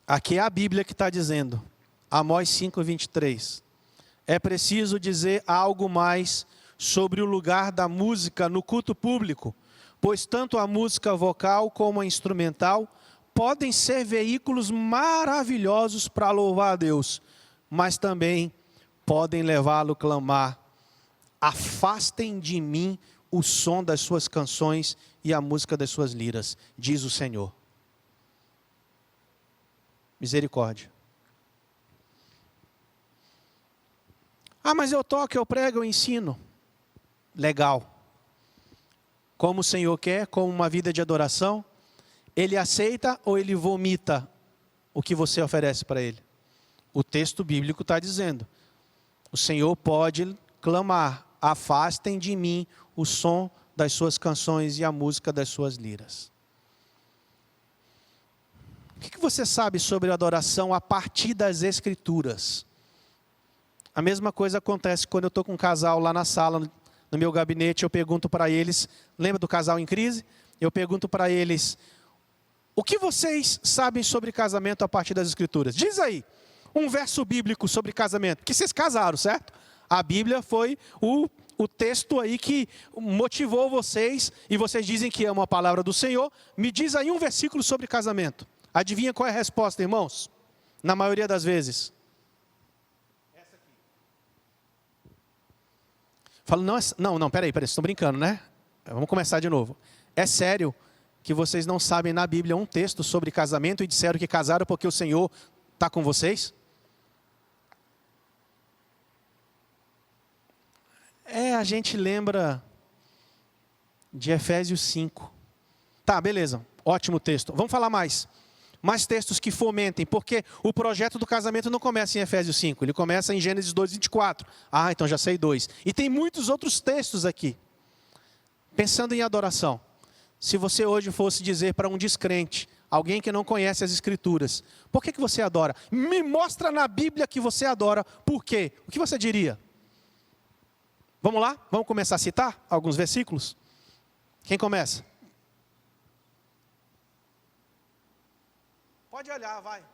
Aqui é a Bíblia que está dizendo, Amós 5:23. É preciso dizer algo mais sobre o lugar da música no culto público, pois tanto a música vocal como a instrumental podem ser veículos maravilhosos para louvar a Deus, mas também podem levá-lo a clamar: afastem de mim o som das suas canções e a música das suas liras, diz o Senhor. Misericórdia. Ah, mas eu toco, eu prego, eu ensino. Legal. Como o Senhor quer, como uma vida de adoração, Ele aceita ou Ele vomita o que você oferece para Ele? O texto bíblico está dizendo, o Senhor pode clamar: afastem de mim o som das suas canções e a música das suas liras. O que você sabe sobre adoração a partir das Escrituras? A mesma coisa acontece quando eu estou com um casal lá na sala, no meu gabinete, eu pergunto para eles, lembra do casal em crise? Eu pergunto para eles, o que vocês sabem sobre casamento a partir das Escrituras? Diz aí, um verso bíblico sobre casamento, porque vocês casaram, certo? A Bíblia foi o texto aí que motivou vocês, e vocês dizem que amam a palavra do Senhor. Me diz aí um versículo sobre casamento. Adivinha qual é a resposta, irmãos? Na maioria das vezes. Essa aqui. Falo, não, peraí, vocês estão brincando, né? Vamos começar de novo. É sério que vocês não sabem na Bíblia um texto sobre casamento e disseram que casaram porque o Senhor está com vocês? A gente lembra de Efésios 5. Tá, beleza, ótimo texto. Vamos falar mais textos que fomentem, porque o projeto do casamento não começa em Efésios 5, ele começa em Gênesis 2:24. Ah, então já sei 2. E tem muitos outros textos aqui. Pensando em adoração, se você hoje fosse dizer para um descrente, alguém que não conhece as Escrituras, por que você adora? Me mostra na Bíblia que você adora, por quê? O que você diria? Vamos lá? Vamos começar a citar alguns versículos? Quem começa? Pode olhar, vai. Não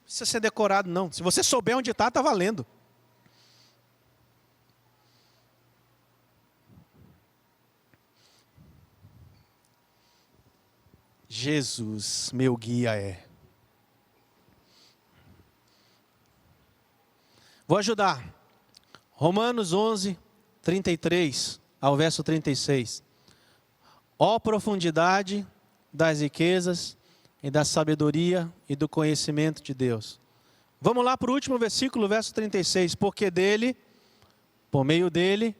precisa ser decorado, não. Se você souber onde está, está valendo. Jesus, meu guia é. Vou ajudar. Romanos 11, 33 ao verso 36. Ó profundidade das riquezas e da sabedoria e do conhecimento de Deus. Vamos lá para o último versículo, verso 36. Porque dele, por meio dele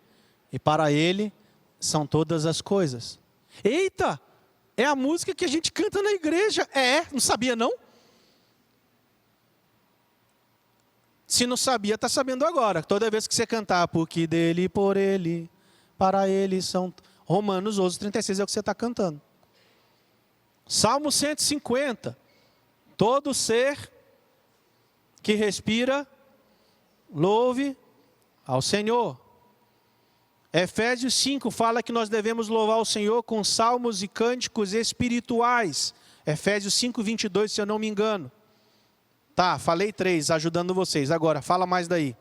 e para ele são todas as coisas. Eita! É a música que a gente canta na igreja. Não sabia não? Se não sabia, está sabendo agora. Toda vez que você cantar, porque dele, por ele, para ele são... Romanos 11, 36 é o que você está cantando. Salmo 150. Todo ser que respira, louve ao Senhor. Efésios 5 fala que nós devemos louvar o Senhor com salmos e cânticos espirituais. Efésios 5, 22, se eu não me engano. Tá, falei 3, ajudando vocês. Agora, fala mais daí.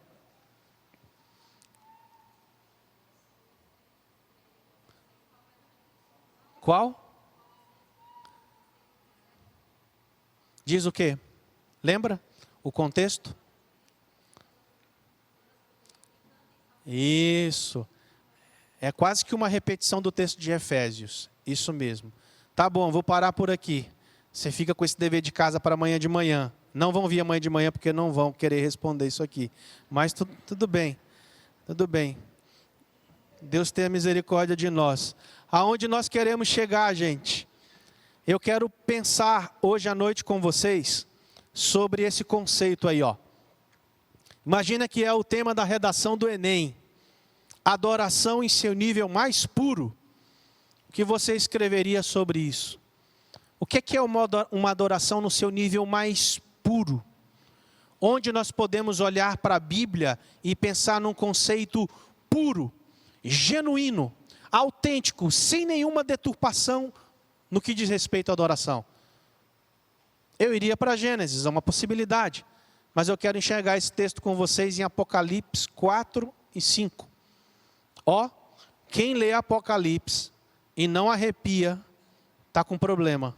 Qual? Diz o quê? Lembra o contexto? Isso. É quase que uma repetição do texto de Efésios. Isso mesmo. Tá bom, vou parar por aqui. Você fica com esse dever de casa para amanhã de manhã. Não vão vir amanhã de manhã porque não vão querer responder isso aqui. Mas tudo bem. Tudo bem. Deus tenha misericórdia de nós. Aonde nós queremos chegar, gente? Eu quero pensar hoje à noite com vocês sobre esse conceito aí, ó. Imagina que é o tema da redação do Enem. Adoração em seu nível mais puro. O que você escreveria sobre isso? O que é uma adoração no seu nível mais puro? Onde nós podemos olhar para a Bíblia e pensar num conceito puro, genuíno, autêntico, sem nenhuma deturpação no que diz respeito à adoração. Eu iria para Gênesis, é uma possibilidade. Mas eu quero enxergar esse texto com vocês em Apocalipse 4 e 5. Ó, quem lê Apocalipse e não arrepia, está com problema.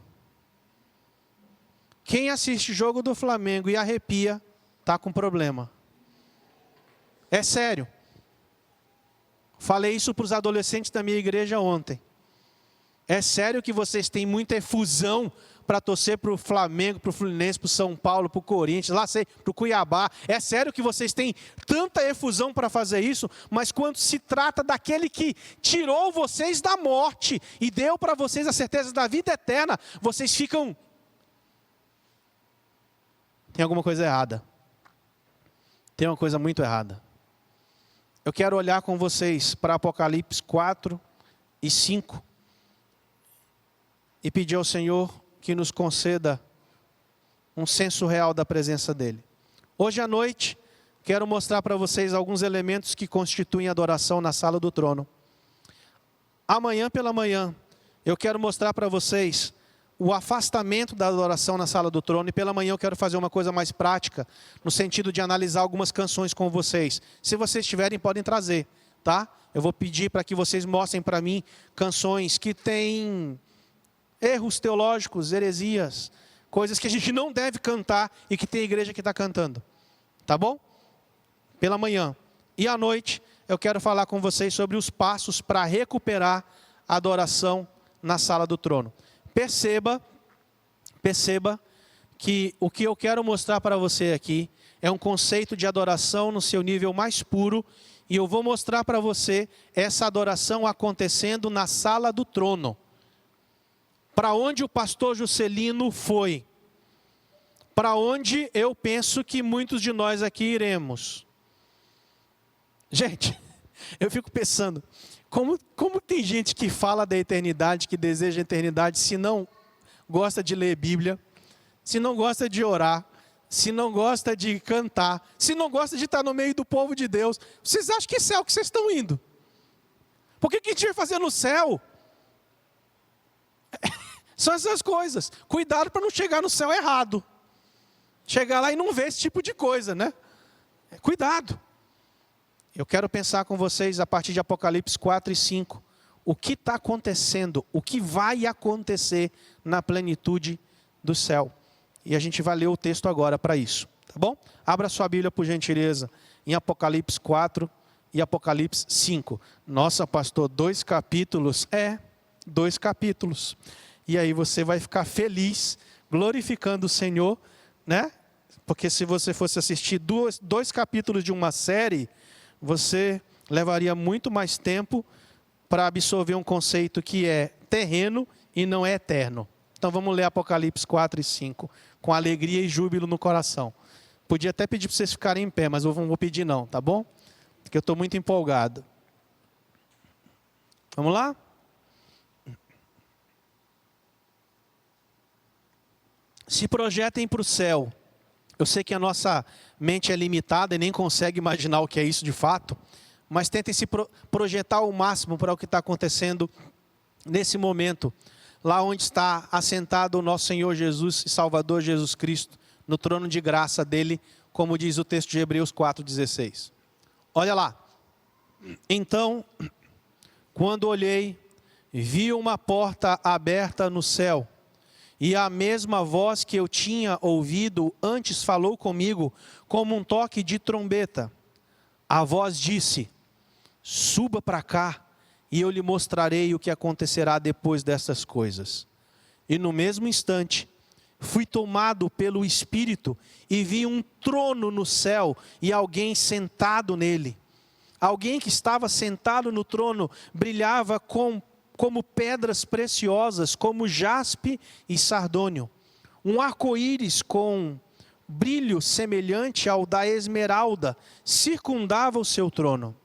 Quem assiste jogo do Flamengo e arrepia, está com problema. É sério. Falei isso para os adolescentes da minha igreja ontem. É sério que vocês têm muita efusão para torcer para o Flamengo, para o Fluminense, para o São Paulo, para o Corinthians, lá sei, para o Cuiabá. É sério que vocês têm tanta efusão para fazer isso, mas quando se trata daquele que tirou vocês da morte e deu para vocês a certeza da vida eterna, vocês ficam... Tem alguma coisa errada. Tem uma coisa muito errada. Eu quero olhar com vocês para Apocalipse 4 e 5 e pedir ao Senhor que nos conceda um senso real da presença dEle. Hoje à noite, quero mostrar para vocês alguns elementos que constituem a adoração na sala do trono. Amanhã pela manhã, eu quero mostrar para vocês o afastamento da adoração na sala do trono. E pela manhã eu quero fazer uma coisa mais prática, no sentido de analisar algumas canções com vocês. Se vocês tiverem, podem trazer, tá? Eu vou pedir para que vocês mostrem para mim canções que têm erros teológicos, heresias, coisas que a gente não deve cantar e que tem igreja que está cantando. Tá bom? Pela manhã. E à noite, eu quero falar com vocês sobre os passos para recuperar a adoração na sala do trono. Perceba que o que eu quero mostrar para você aqui é um conceito de adoração no seu nível mais puro, e eu vou mostrar para você essa adoração acontecendo na sala do trono. Para onde o pastor Juscelino foi, para onde eu penso que muitos de nós aqui iremos. Gente, eu fico pensando, como tem gente que fala da eternidade, que deseja a eternidade, se não gosta de ler Bíblia, se não gosta de orar, se não gosta de cantar, se não gosta de estar no meio do povo de Deus. Vocês acham que céu que vocês estão indo? Por que a gente vai fazer no céu? São essas coisas. Cuidado para não chegar no céu errado. Chegar lá e não ver esse tipo de coisa, né? Cuidado. Eu quero pensar com vocês a partir de Apocalipse 4 e 5. O que está acontecendo, o que vai acontecer na plenitude do céu. E a gente vai ler o texto agora para isso, tá bom? Abra sua Bíblia, por gentileza, em Apocalipse 4 e Apocalipse 5. Nossa, pastor, 2 capítulos? 2 capítulos. E aí você vai ficar feliz, glorificando o Senhor, né? Porque se você fosse assistir 2 capítulos de uma série, você levaria muito mais tempo para absorver um conceito que é terreno e não é eterno. Então vamos ler Apocalipse 4 e 5, com alegria e júbilo no coração. Podia até pedir para vocês ficarem em pé, mas eu não vou pedir não, tá bom? Porque eu estou muito empolgado. Vamos lá? Se projetem para o céu. Eu sei que a nossa mente é limitada e nem consegue imaginar o que é isso de fato, mas tentem se projetar ao máximo para o que está acontecendo nesse momento, lá onde está assentado o nosso Senhor Jesus e Salvador Jesus Cristo, no trono de graça dele, como diz o texto de Hebreus 4,16. Olha lá. Então, quando olhei, vi uma porta aberta no céu, e a mesma voz que eu tinha ouvido antes falou comigo como um toque de trombeta. A voz disse: suba para cá e eu lhe mostrarei o que acontecerá depois dessas coisas. E no mesmo instante, fui tomado pelo Espírito e vi um trono no céu e alguém sentado nele. Alguém que estava sentado no trono brilhava como pedras preciosas, como jaspe e sardônio. Um arco-íris com brilho semelhante ao da esmeralda circundava o seu trono.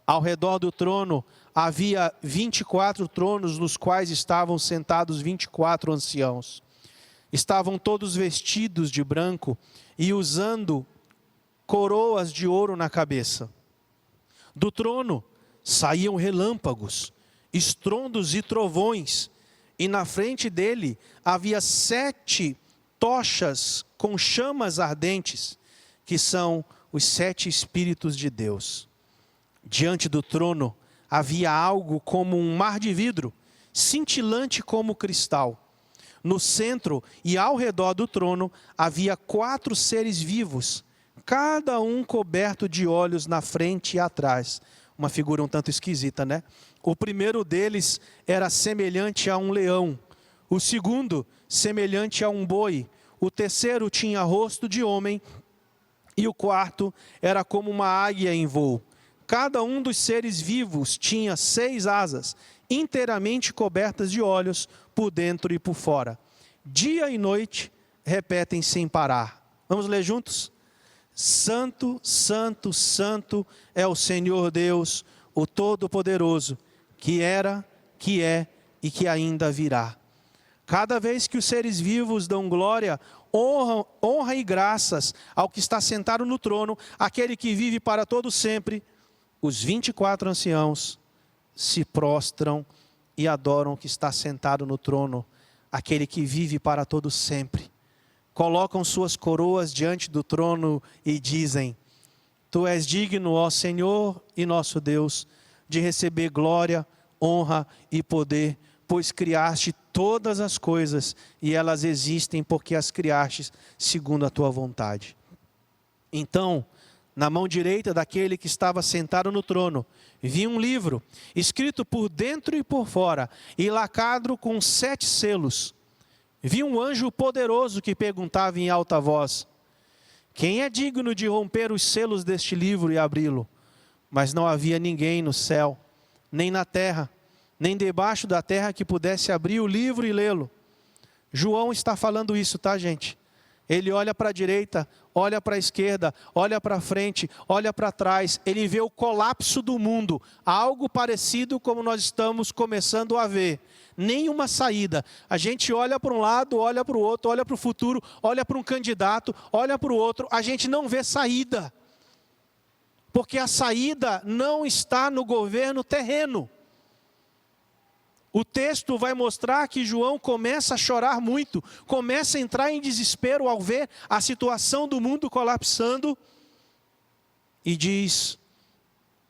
Ao redor do trono havia 24 tronos, nos quais estavam sentados 24 anciãos. Estavam todos vestidos de branco e usando coroas de ouro na cabeça. Do trono saíam relâmpagos, estrondos e trovões, e na frente dele havia 7 tochas com chamas ardentes, que são os 7 Espíritos de Deus. Diante do trono havia algo como um mar de vidro, cintilante como cristal. No centro e ao redor do trono havia 4 seres vivos, cada um coberto de olhos na frente e atrás. Uma figura um tanto esquisita, né? O primeiro deles era semelhante a um leão, o segundo semelhante a um boi, o terceiro tinha rosto de homem e o quarto era como uma águia em voo. Cada um dos seres vivos tinha 6 asas, inteiramente cobertas de olhos por dentro e por fora. Dia e noite repetem sem parar. Vamos ler juntos? Santo, santo, santo é o Senhor Deus, o Todo-Poderoso, que era, que é e que ainda virá. Cada vez que os seres vivos dão glória, honra e graças ao que está sentado no trono, aquele que vive para todo sempre, os 24 anciãos se prostram e adoram o que está sentado no trono, aquele que vive para todo sempre. Colocam suas coroas diante do trono e dizem: Tu és digno, ó Senhor e nosso Deus, de receber glória, honra e poder, pois criaste todas as coisas e elas existem porque as criaste segundo a tua vontade. Então, na mão direita daquele que estava sentado no trono, vi um livro, escrito por dentro e por fora, e lacrado com 7 selos. Vi um anjo poderoso que perguntava em alta voz: Quem é digno de romper os selos deste livro e abri-lo? Mas não havia ninguém no céu, nem na terra, nem debaixo da terra que pudesse abrir o livro e lê-lo. João está falando isso, tá, gente? Ele olha para a direita, olha para a esquerda, olha para frente, olha para trás. Ele vê o colapso do mundo, algo parecido como nós estamos começando a ver. Nenhuma saída. A gente olha para um lado, olha para o outro, olha para o futuro, olha para um candidato, olha para o outro. A gente não vê saída. Porque a saída não está no governo terreno. O texto vai mostrar que João começa a chorar muito, começa a entrar em desespero ao ver a situação do mundo colapsando. E diz: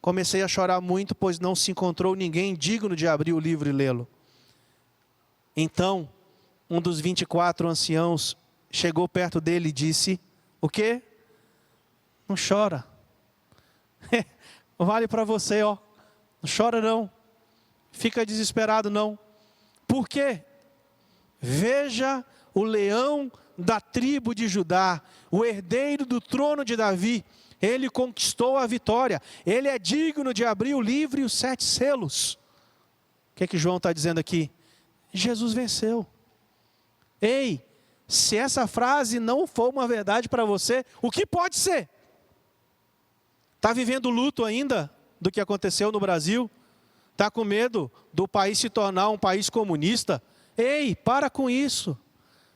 comecei a chorar muito, pois não se encontrou ninguém digno de abrir o livro e lê-lo. Então, um dos 24 anciãos chegou perto dele e disse: o quê? Não chora. Vale para você, ó. Não chora não. Fica desesperado não. Por quê? Veja o leão da tribo de Judá, o herdeiro do trono de Davi. Ele conquistou a vitória. Ele é digno de abrir o livro e os 7 selos. O que é que João está dizendo aqui? Jesus venceu. Ei, se essa frase não for uma verdade para você, o que pode ser? Está vivendo luto ainda do que aconteceu no Brasil? Está com medo do país se tornar um país comunista? Ei, para com isso.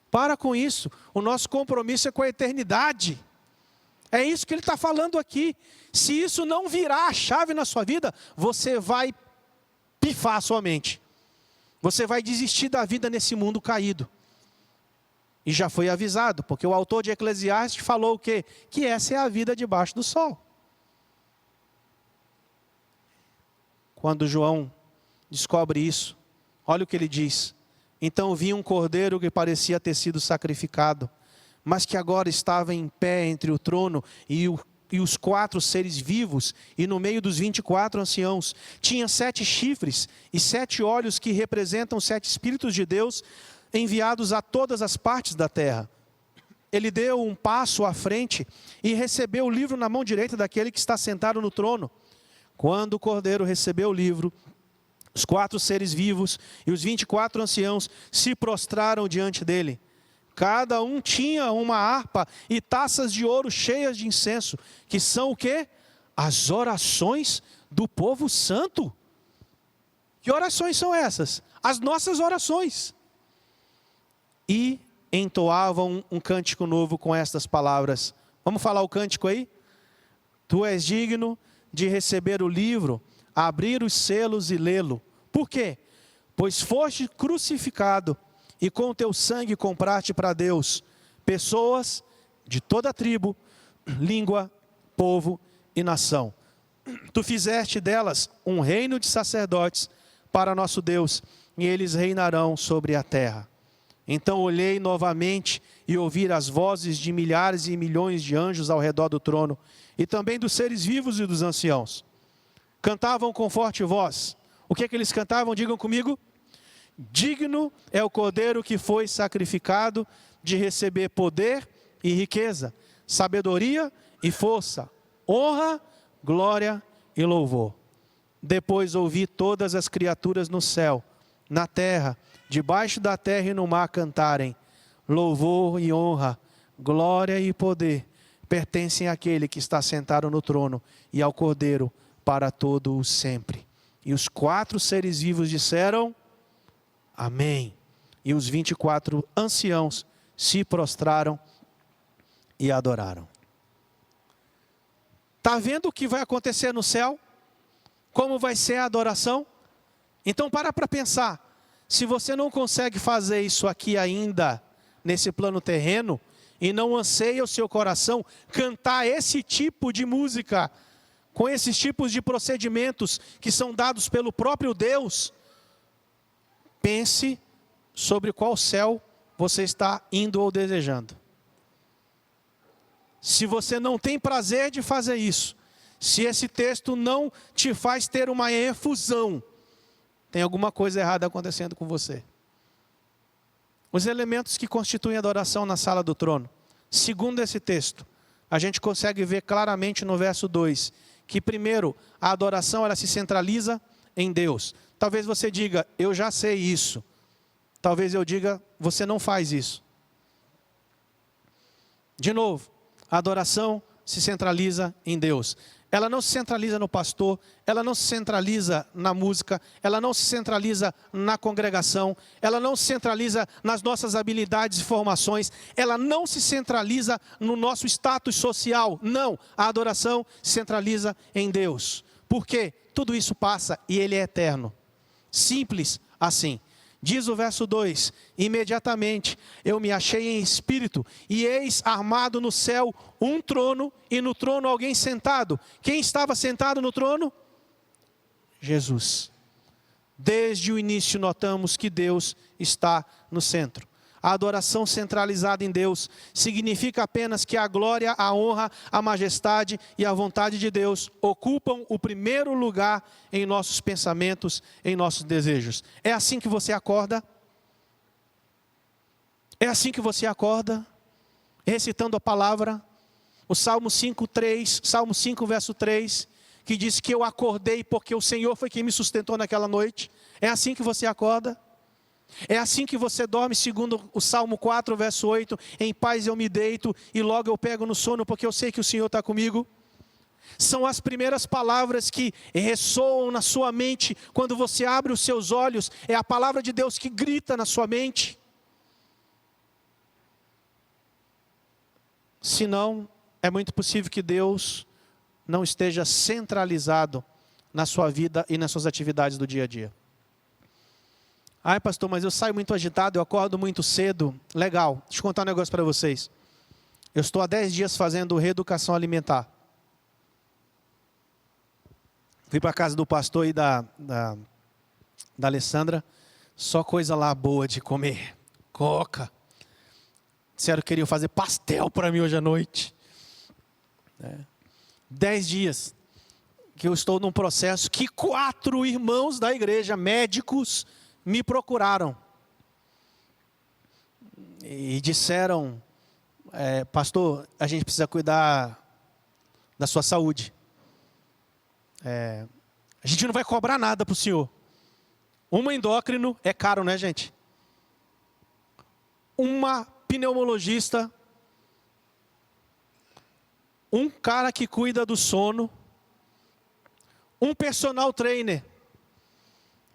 Para com isso. O nosso compromisso é com a eternidade. É isso que ele está falando aqui. Se isso não virar a chave na sua vida, você vai pifar a sua mente. Você vai desistir da vida nesse mundo caído. E já foi avisado, porque o autor de Eclesiastes falou o quê? Que essa é a vida debaixo do sol. Quando João descobre isso, olha o que ele diz: então vi um cordeiro que parecia ter sido sacrificado, mas que agora estava em pé entre o trono e os 4 seres vivos, e no meio dos 24 anciãos. Tinha 7 chifres e 7 olhos que representam 7 Espíritos de Deus enviados a todas as partes da terra. Ele deu um passo à frente e recebeu o livro na mão direita daquele que está sentado no trono. Quando o cordeiro recebeu o livro, os 4 seres vivos e os 24 anciãos se prostraram diante dele. Cada um tinha uma harpa e taças de ouro cheias de incenso, que são o quê? As orações do povo santo. Que orações são essas? As nossas orações. E entoavam um cântico novo com estas palavras. Vamos falar o cântico aí? Tu és digno de receber o livro, abrir os selos e lê-lo. Por quê? Pois foste crucificado e com teu sangue compraste para Deus pessoas de toda tribo, língua, povo e nação. Tu fizeste delas um reino de sacerdotes para nosso Deus, e eles reinarão sobre a terra. Então olhei novamente e ouvi as vozes de milhares e milhões de anjos ao redor do trono, e também dos seres vivos e dos anciãos. Cantavam com forte voz. O que é que eles cantavam? Digam comigo. Digno é o cordeiro que foi sacrificado de receber poder e riqueza, sabedoria e força, honra, glória e louvor. Depois ouvi todas as criaturas no céu, na terra, debaixo da terra e no mar cantarem: louvor e honra, glória e poder pertencem àquele que está sentado no trono e ao Cordeiro para todo o sempre. E os 4 seres vivos disseram: amém. E os 24 anciãos se prostraram e adoraram. Está vendo o que vai acontecer no céu? Como vai ser a adoração? Então para pensar. Se você não consegue fazer isso aqui ainda, nesse plano terreno, e não anseia o seu coração cantar esse tipo de música, com esses tipos de procedimentos que são dados pelo próprio Deus, pense sobre qual céu você está indo ou desejando. Se você não tem prazer de fazer isso, se esse texto não te faz ter uma efusão, tem alguma coisa errada acontecendo com você. Os elementos que constituem a adoração na sala do trono. Segundo esse texto, a gente consegue ver claramente no verso 2, que primeiro, a adoração ela se centraliza em Deus. Talvez você diga, eu já sei isso. Talvez eu diga, você não faz isso. De novo, a adoração se centraliza em Deus. Ela não se centraliza no pastor, ela não se centraliza na música, ela não se centraliza na congregação, ela não se centraliza nas nossas habilidades e formações, ela não se centraliza no nosso status social. Não, a adoração se centraliza em Deus. Por quê? Tudo isso passa e Ele é eterno. Simples assim. Diz o verso 2, imediatamente eu me achei em espírito, e eis armado no céu um trono, e no trono alguém sentado. Quem estava sentado no trono? Jesus. Desde o início notamos que Deus está no centro. A adoração centralizada em Deus significa apenas que a glória, a honra, a majestade e a vontade de Deus ocupam o primeiro lugar em nossos pensamentos, em nossos desejos. É assim que você acorda? É assim que você acorda? Recitando a palavra? O Salmo 5, verso 3, que diz que eu acordei porque o Senhor foi quem me sustentou naquela noite. É assim que você acorda? É assim que você dorme, segundo o Salmo 4, verso 8, em paz eu me deito e logo eu pego no sono porque eu sei que o Senhor está comigo. São as primeiras palavras que ressoam na sua mente quando você abre os seus olhos, é a palavra de Deus que grita na sua mente. Senão, é muito possível que Deus não esteja centralizado na sua vida e nas suas atividades do dia a dia. Ai, pastor, mas eu saio muito agitado, eu acordo muito cedo. Legal, deixa eu contar um negócio para vocês. Eu estou há 10 dias fazendo reeducação alimentar. Fui para a casa do pastor e da Alessandra. Só coisa lá boa de comer. Coca. Disseram que queriam fazer pastel para mim hoje à noite. 10 dias que eu estou num processo que 4 irmãos da igreja, médicos, me procuraram e disseram, pastor, a gente precisa cuidar da sua saúde. A gente não vai cobrar nada para o senhor. Uma endócrino é caro, né, gente? Uma pneumologista, um cara que cuida do sono, um personal trainer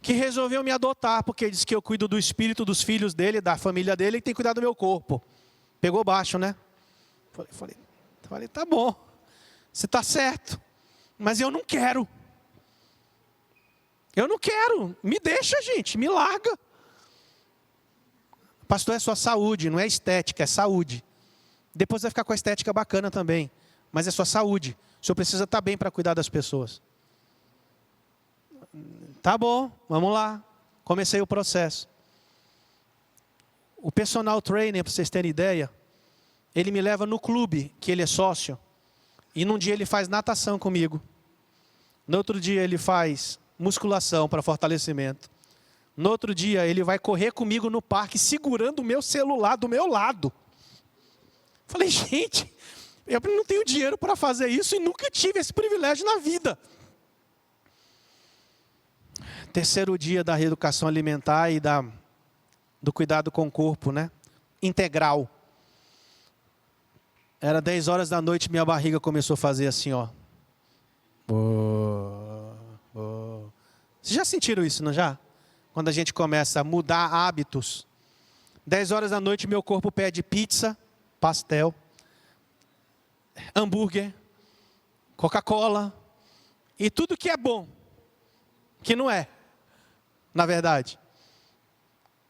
que resolveu me adotar, porque diz que eu cuido do espírito dos filhos dele, da família dele, e tem que cuidar do meu corpo. Pegou baixo, né? Falei, tá bom, você está certo, mas eu não quero. Eu não quero, me deixa, gente, me larga. Pastor, é só saúde, não é estética, é saúde. Depois vai ficar com a estética bacana também, mas é só saúde. O senhor precisa estar bem para cuidar das pessoas. Tá bom, vamos lá. Comecei o processo. O personal trainer, para vocês terem ideia, ele me leva no clube, que ele é sócio, e num dia ele faz natação comigo. No outro dia ele faz musculação para fortalecimento. No outro dia ele vai correr comigo no parque, segurando o meu celular do meu lado. Falei, gente, eu não tenho dinheiro para fazer isso e nunca tive esse privilégio na vida. Terceiro dia da reeducação alimentar e do cuidado com o corpo, né? Integral. Era 10 horas da noite, minha barriga começou a fazer assim, ó. Vocês já sentiram isso, não já? Quando a gente começa a mudar hábitos. 10 horas da noite, meu corpo pede pizza, pastel, hambúrguer, Coca-Cola e tudo que é bom, que não é, na verdade.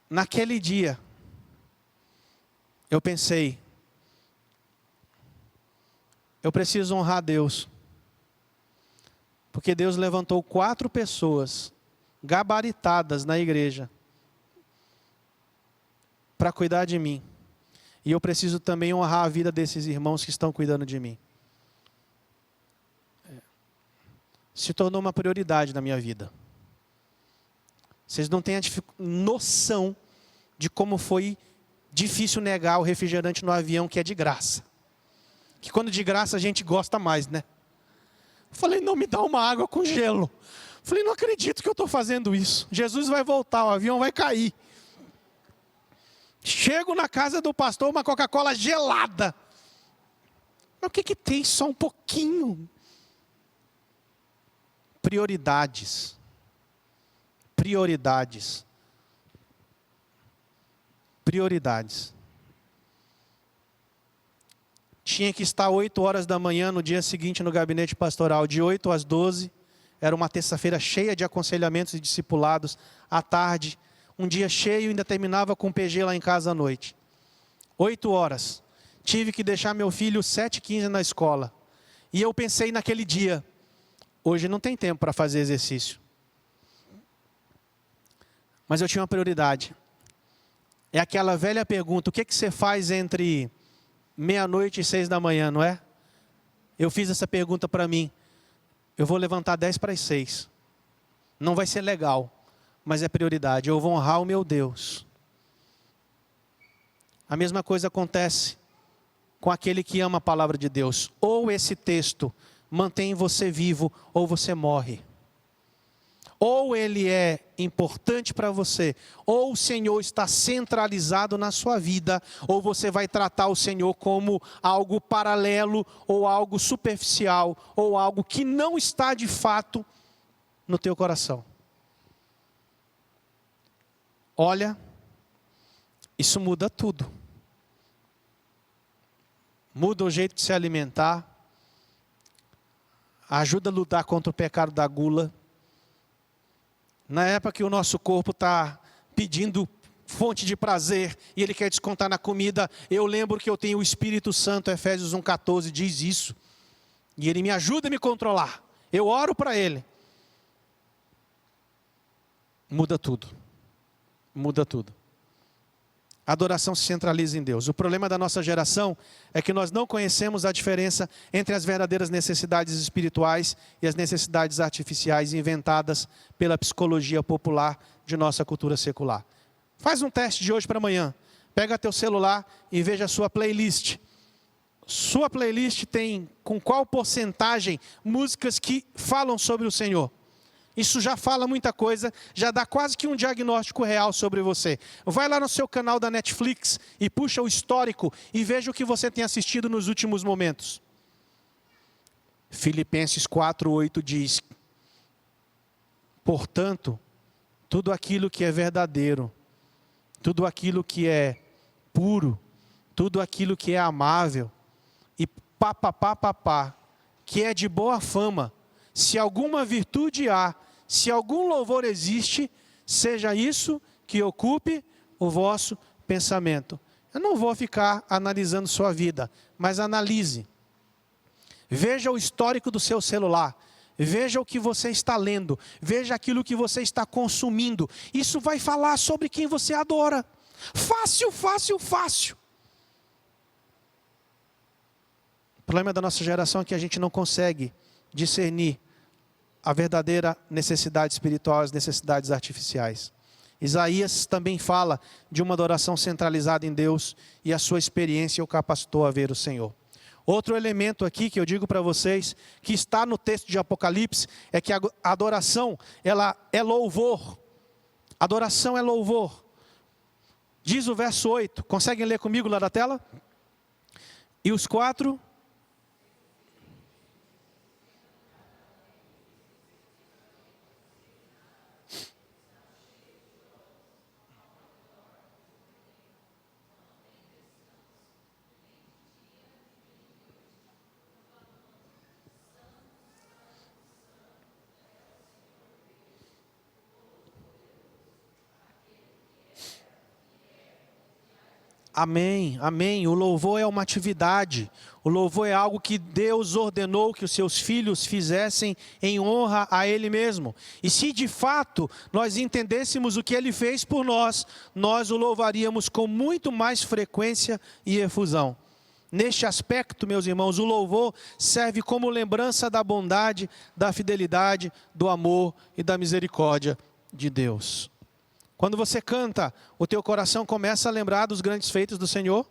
Naquele dia, eu pensei, eu preciso honrar Deus, porque Deus levantou 4 pessoas gabaritadas na igreja para cuidar de mim. E eu preciso também honrar a vida desses irmãos que estão cuidando de mim. Se tornou uma prioridade na minha vida. Vocês não têm a noção de como foi difícil negar o refrigerante no avião, que é de graça. Que quando de graça a gente gosta mais, né? Falei, não, me dá uma água com gelo. Falei, não acredito que eu estou fazendo isso. Jesus vai voltar, o avião vai cair. Chego na casa do pastor, uma Coca-Cola gelada. Mas o que tem? Só um pouquinho. Prioridades. Prioridades. Prioridades. Tinha que estar 8 horas da manhã no dia seguinte no gabinete pastoral, de 8 às 12. Era uma terça-feira cheia de aconselhamentos e discipulados. À tarde, um dia cheio, ainda terminava com PG lá em casa à noite. 8 horas. Tive que deixar meu filho 7h15 na escola. E eu pensei naquele dia, hoje não tem tempo para fazer exercício. Mas eu tinha uma prioridade. É aquela velha pergunta, o que você faz entre meia-noite e 6 da manhã, não é? Eu fiz essa pergunta para mim. Eu vou levantar 10 para as 6. Não vai ser legal, mas é prioridade. Eu vou honrar o meu Deus. A mesma coisa acontece com aquele que ama a palavra de Deus. Ou esse texto mantém você vivo, ou você morre. Ou ele é importante para você, ou o Senhor está centralizado na sua vida, ou você vai tratar o Senhor como algo paralelo, ou algo superficial, ou algo que não está de fato no teu coração. Olha, isso muda tudo. Muda o jeito de se alimentar, ajuda a lutar contra o pecado da gula. Na época que o nosso corpo está pedindo fonte de prazer e ele quer descontar na comida, eu lembro que eu tenho o Espírito Santo, Efésios 1,14 diz isso. E ele me ajuda a me controlar. Eu oro para ele. Muda tudo. Muda tudo. A adoração se centraliza em Deus. O problema da nossa geração é que nós não conhecemos a diferença entre as verdadeiras necessidades espirituais e as necessidades artificiais inventadas pela psicologia popular de nossa cultura secular. Faz um teste de hoje para amanhã. Pega teu celular e veja a sua playlist. Sua playlist tem com qual porcentagem músicas que falam sobre o Senhor? Isso já fala muita coisa, já dá quase que um diagnóstico real sobre você. Vai lá no seu canal da Netflix e puxa o histórico e veja o que você tem assistido nos últimos momentos. Filipenses 4:8 diz Portanto, tudo aquilo que é verdadeiro, tudo aquilo que é puro, tudo aquilo que é amável, e que é de boa fama, se alguma virtude há, se algum louvor existe, seja isso que ocupe o vosso pensamento. Eu não vou ficar analisando sua vida, mas analise. Veja o histórico do seu celular. Veja o que você está lendo. Veja aquilo que você está consumindo. Isso vai falar sobre quem você adora. Fácil, fácil, fácil. O problema da nossa geração é que a gente não consegue discernir a verdadeira necessidade espiritual e as necessidades artificiais. Isaías também fala de uma adoração centralizada em Deus e a sua experiência o capacitou a ver o Senhor. Outro elemento aqui que eu digo para vocês, que está no texto de Apocalipse, é que a adoração, ela é louvor. Adoração é louvor. Diz o verso 8, conseguem ler comigo lá da tela? E os 4... Amém, amém. O louvor é uma atividade. O louvor é algo que Deus ordenou que os seus filhos fizessem em honra a Ele mesmo. E se de fato nós entendêssemos o que Ele fez por nós, nós o louvaríamos com muito mais frequência e efusão. Neste aspecto, meus irmãos, o louvor serve como lembrança da bondade, da fidelidade, do amor e da misericórdia de Deus. Quando você canta, o teu coração começa a lembrar dos grandes feitos do Senhor.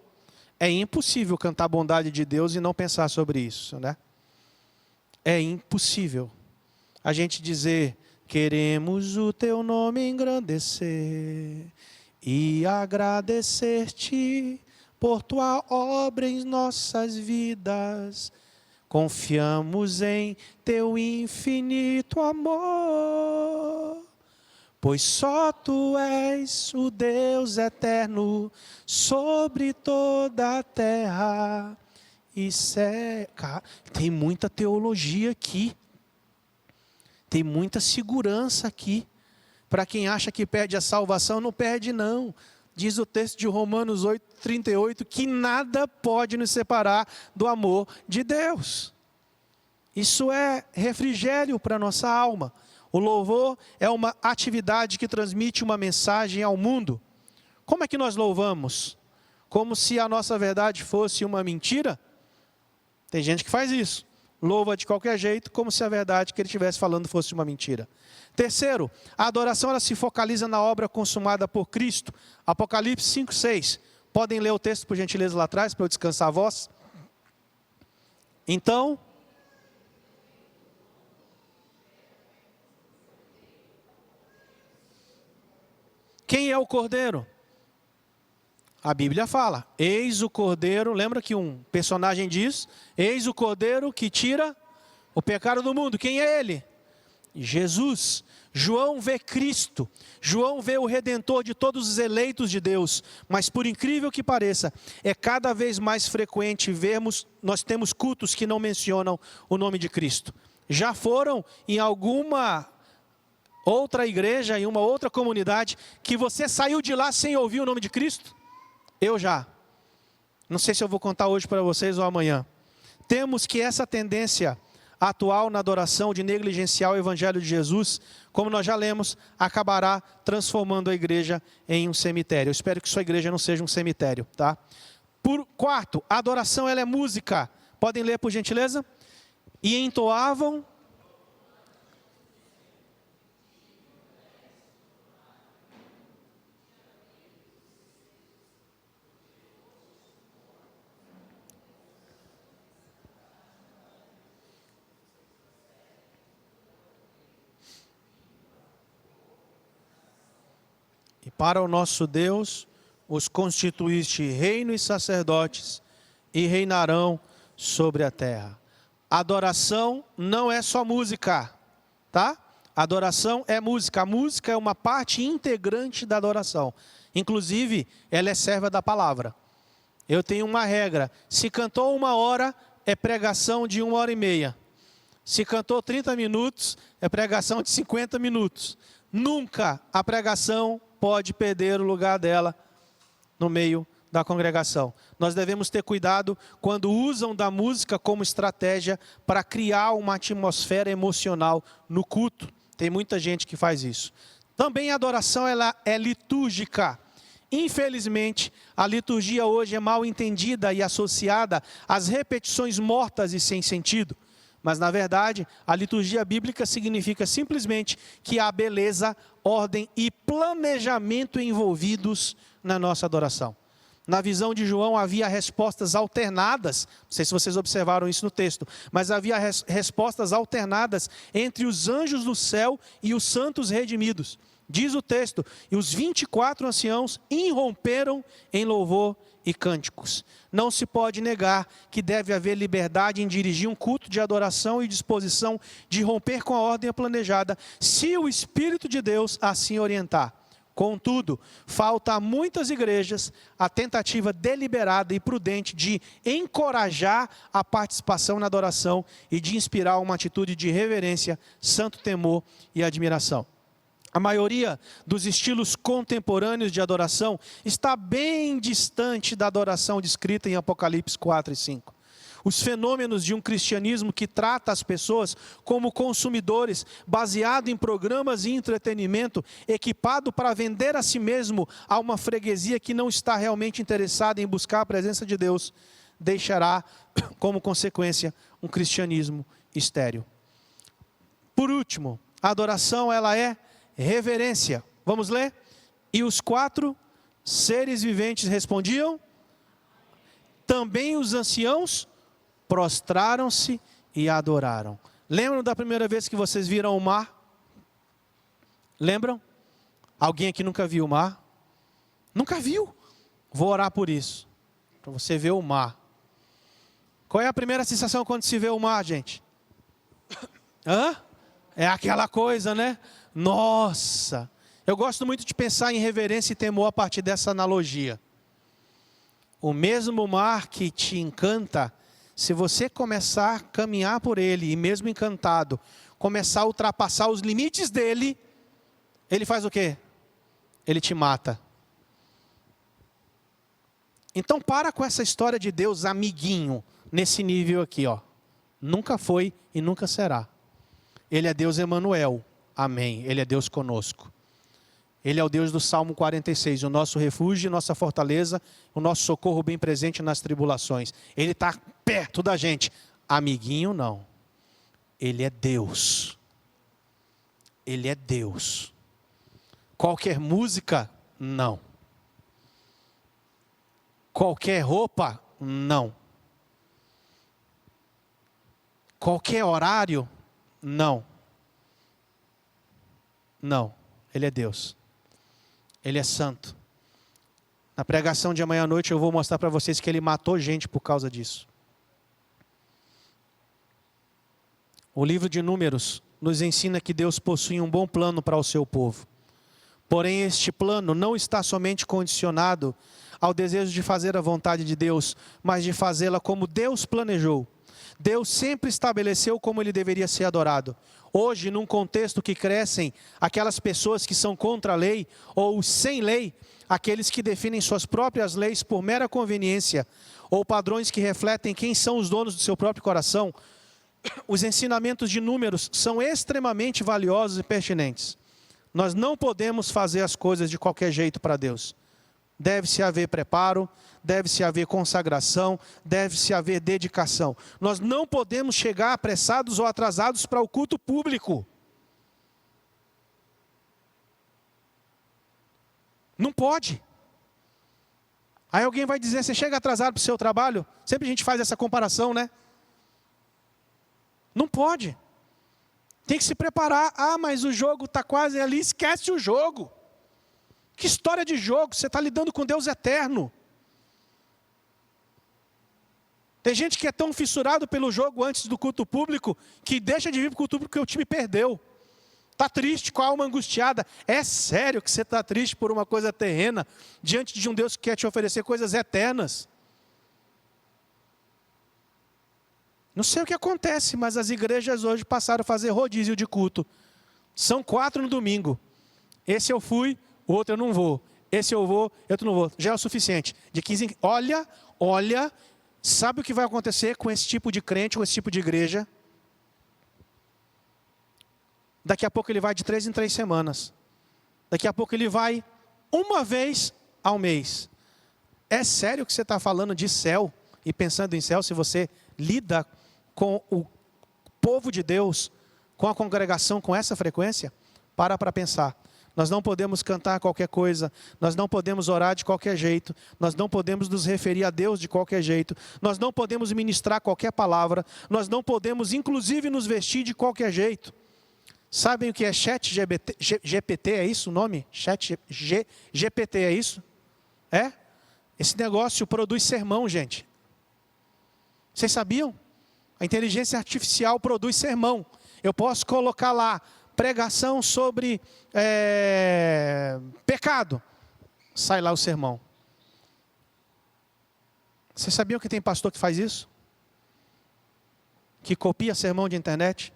É impossível cantar a bondade de Deus e não pensar sobre isso, né? É impossível a gente dizer, queremos o teu nome engrandecer e agradecer-te por tua obra em nossas vidas. Confiamos em teu infinito amor. Pois só Tu és o Deus eterno sobre toda a terra e céu. Tem muita teologia aqui. Tem muita segurança aqui. Para quem acha que perde a salvação, não perde não. Diz o texto de Romanos 8:38 que nada pode nos separar do amor de Deus. Isso é refrigério para a nossa alma. O louvor é uma atividade que transmite uma mensagem ao mundo. Como é que nós louvamos? Como se a nossa verdade fosse uma mentira? Tem gente que faz isso. Louva de qualquer jeito, como se a verdade que ele estivesse falando fosse uma mentira. Terceiro, a adoração ela se focaliza na obra consumada por Cristo. Apocalipse 5:6. Podem ler o texto, por gentileza, lá atrás, para eu descansar a voz. Então... quem é o Cordeiro? A Bíblia fala, eis o Cordeiro, lembra que um personagem diz, eis o Cordeiro que tira o pecado do mundo. Quem é ele? Jesus. João vê Cristo, João vê o Redentor de todos os eleitos de Deus, mas por incrível que pareça, é cada vez mais frequente vermos, nós temos cultos que não mencionam o nome de Cristo. Já foram em alguma outra igreja, em uma outra comunidade, que você saiu de lá sem ouvir o nome de Cristo? Eu já. Não sei se eu vou contar hoje para vocês ou amanhã. Temos que essa tendência atual na adoração de negligenciar o Evangelho de Jesus, como nós já lemos, acabará transformando a igreja em um cemitério. Eu espero que sua igreja não seja um cemitério, tá? Quarto, a adoração ela é música. Podem ler por gentileza? E entoavam... E para o nosso Deus, os constituíste reino e sacerdotes, e reinarão sobre a terra. Adoração não é só música, tá? Adoração é música. A música é uma parte integrante da adoração. Inclusive, ela é serva da palavra. Eu tenho uma regra. Se cantou 1 hora, é pregação de 1h30. Se cantou 30 minutos, é pregação de 50 minutos. Nunca a pregação pode perder o lugar dela no meio da congregação. Nós devemos ter cuidado quando usam da música como estratégia para criar uma atmosfera emocional no culto. Tem muita gente que faz isso. Também a adoração ela é litúrgica. Infelizmente, a liturgia hoje é mal entendida e associada às repetições mortas e sem sentido. Mas, na verdade, a liturgia bíblica significa simplesmente que há beleza, ordem e planejamento envolvidos na nossa adoração. Na visão de João havia respostas alternadas, não sei se vocês observaram isso no texto, mas havia respostas alternadas entre os anjos do céu e os santos redimidos. Diz o texto, e os 24 anciãos irromperam em louvor e cânticos. Não se pode negar que deve haver liberdade em dirigir um culto de adoração e disposição de romper com a ordem planejada, se o Espírito de Deus assim orientar. Contudo, falta a muitas igrejas a tentativa deliberada e prudente de encorajar a participação na adoração e de inspirar uma atitude de reverência, santo temor e admiração. A maioria dos estilos contemporâneos de adoração está bem distante da adoração descrita em Apocalipse 4 e 5. Os fenômenos de um cristianismo que trata as pessoas como consumidores, baseado em programas de entretenimento, equipado para vender a si mesmo a uma freguesia que não está realmente interessada em buscar a presença de Deus, deixará como consequência um cristianismo estéril. Por último, a adoração ela é reverência. Vamos ler? E os 4 seres viventes respondiam, também os anciãos prostraram-se e adoraram. Lembram da primeira vez que vocês viram o mar? Lembram? Alguém aqui nunca viu o mar? Nunca viu? Vou orar por isso, para você ver o mar. Qual é a primeira sensação quando se vê o mar, gente? Hã? É aquela coisa, né? Nossa! Eu gosto muito de pensar em reverência e temor a partir dessa analogia. O mesmo mar que te encanta, se você começar a caminhar por ele, e mesmo encantado, começar a ultrapassar os limites dele, ele faz o quê? Ele te mata. Então para com essa história de Deus amiguinho, nesse nível aqui, ó. Nunca foi e nunca será. Ele é Deus Emanuel. Amém. Ele é Deus conosco. Ele é o Deus do Salmo 46, o nosso refúgio, nossa fortaleza, o nosso socorro bem presente nas tribulações. Ele está perto da gente. Amiguinho, não. Ele é Deus. Ele é Deus. Qualquer música, não. Qualquer roupa, não. Qualquer horário, não. Não, Ele é Deus. Ele é santo. Na pregação de amanhã à noite eu vou mostrar para vocês que Ele matou gente por causa disso. O livro de Números nos ensina que Deus possui um bom plano para o seu povo. Porém, este plano não está somente condicionado ao desejo de fazer a vontade de Deus, mas de fazê-la como Deus planejou. Deus sempre estabeleceu como Ele deveria ser adorado. Hoje, num contexto que crescem aquelas pessoas que são contra a lei ou sem lei, aqueles que definem suas próprias leis por mera conveniência, ou padrões que refletem quem são os donos do seu próprio coração, os ensinamentos de Números são extremamente valiosos e pertinentes. Nós não podemos fazer as coisas de qualquer jeito para Deus. Deve-se haver preparo, deve-se haver consagração, deve-se haver dedicação. Nós não podemos chegar apressados ou atrasados para o culto público. Não pode. Aí alguém vai dizer, você chega atrasado para o seu trabalho? Sempre a gente faz essa comparação, né? Não pode. Tem que se preparar. Ah, mas o jogo está quase ali, esquece o jogo. Que história de jogo? Você está lidando com Deus eterno. Tem gente que é tão fissurado pelo jogo antes do culto público, que deixa de vir para o culto público porque o time perdeu. Está triste, com a alma angustiada. É sério que você está triste por uma coisa terrena, diante de um Deus que quer te oferecer coisas eternas? Não sei o que acontece, mas as igrejas hoje passaram a fazer rodízio de culto. São 4 no domingo. Esse eu fui, o outro eu não vou. Esse eu vou, outro não vou. Já é o suficiente. De 15 em... Olha, sabe o que vai acontecer com esse tipo de crente, com esse tipo de igreja? Daqui a pouco ele vai de 3 em 3 semanas. Daqui a pouco ele vai uma vez ao mês. É sério que você está falando de céu e pensando em céu, se você lida com o povo de Deus, com a congregação, com essa frequência? Para pensar. Nós não podemos cantar qualquer coisa, nós não podemos orar de qualquer jeito, nós não podemos nos referir a Deus de qualquer jeito, nós não podemos ministrar qualquer palavra, nós não podemos inclusive nos vestir de qualquer jeito. Sabem o que é chat GPT? É isso o nome? Chat GPT, é isso? É? Esse negócio produz sermão, gente. Vocês sabiam? A inteligência artificial produz sermão. Eu posso colocar lá, pregação sobre pecado. Sai lá o sermão. Vocês sabiam que tem pastor que faz isso? Que copia sermão de internet?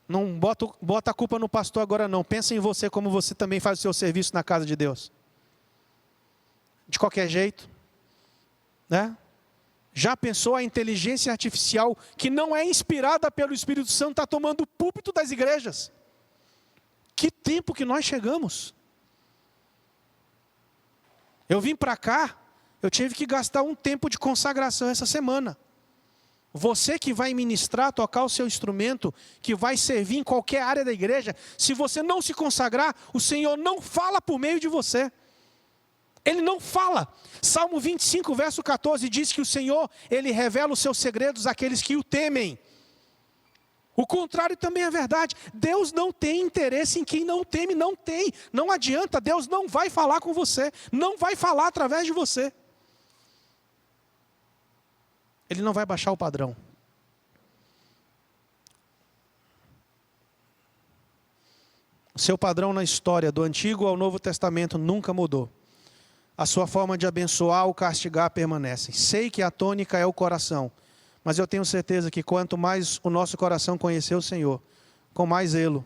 Não bota a culpa no pastor agora não. Pensa em você como você também faz o seu serviço na casa de Deus. De qualquer jeito. Né? Já pensou a inteligência artificial que não é inspirada pelo Espírito Santo está tomando o púlpito das igrejas? Que tempo que nós chegamos. Eu vim para cá, eu tive que gastar um tempo de consagração essa semana. Você que vai ministrar, tocar o seu instrumento, que vai servir em qualquer área da igreja, se você não se consagrar, o Senhor não fala por meio de você. Ele não fala. Salmo 25, verso 14, diz que o Senhor, Ele revela os seus segredos àqueles que o temem. O contrário também é verdade. Deus não tem interesse em quem não teme, não tem. Não adianta, Deus não vai falar com você, não vai falar através de você. Ele não vai baixar o padrão. O seu padrão na história, do Antigo ao Novo Testamento, nunca mudou. A sua forma de abençoar ou castigar permanece. Sei que a tônica é o coração, mas eu tenho certeza que quanto mais o nosso coração conhecer o Senhor, com mais zelo,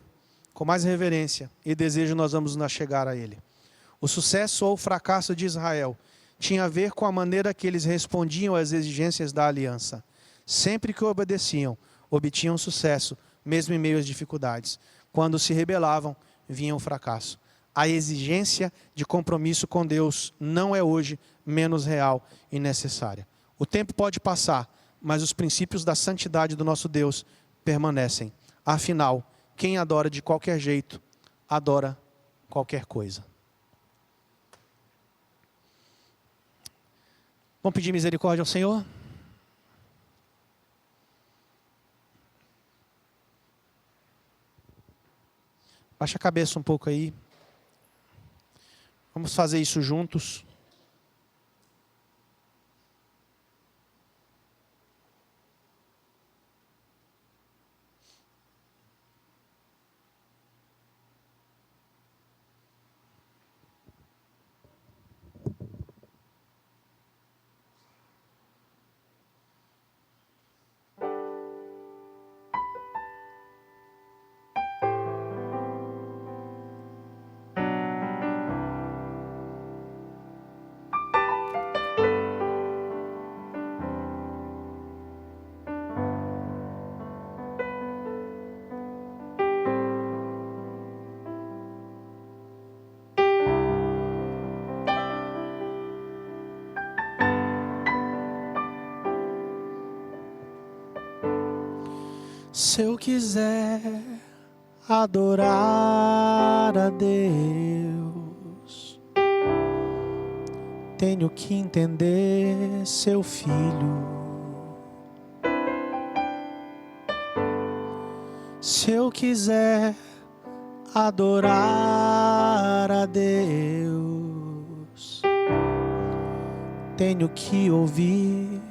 com mais reverência e desejo nós vamos nos chegar a Ele. O sucesso ou o fracasso de Israel tinha a ver com a maneira que eles respondiam às exigências da aliança. Sempre que obedeciam, obtinham sucesso, mesmo em meio às dificuldades. Quando se rebelavam, vinha o fracasso. A exigência de compromisso com Deus não é hoje menos real e necessária. O tempo pode passar, mas os princípios da santidade do nosso Deus permanecem. Afinal, quem adora de qualquer jeito, adora qualquer coisa. Vamos pedir misericórdia ao Senhor? Baixa a cabeça um pouco aí. Vamos fazer isso juntos. Se eu quiser adorar a Deus, tenho que entender seu filho. Se eu quiser adorar a Deus, tenho que ouvir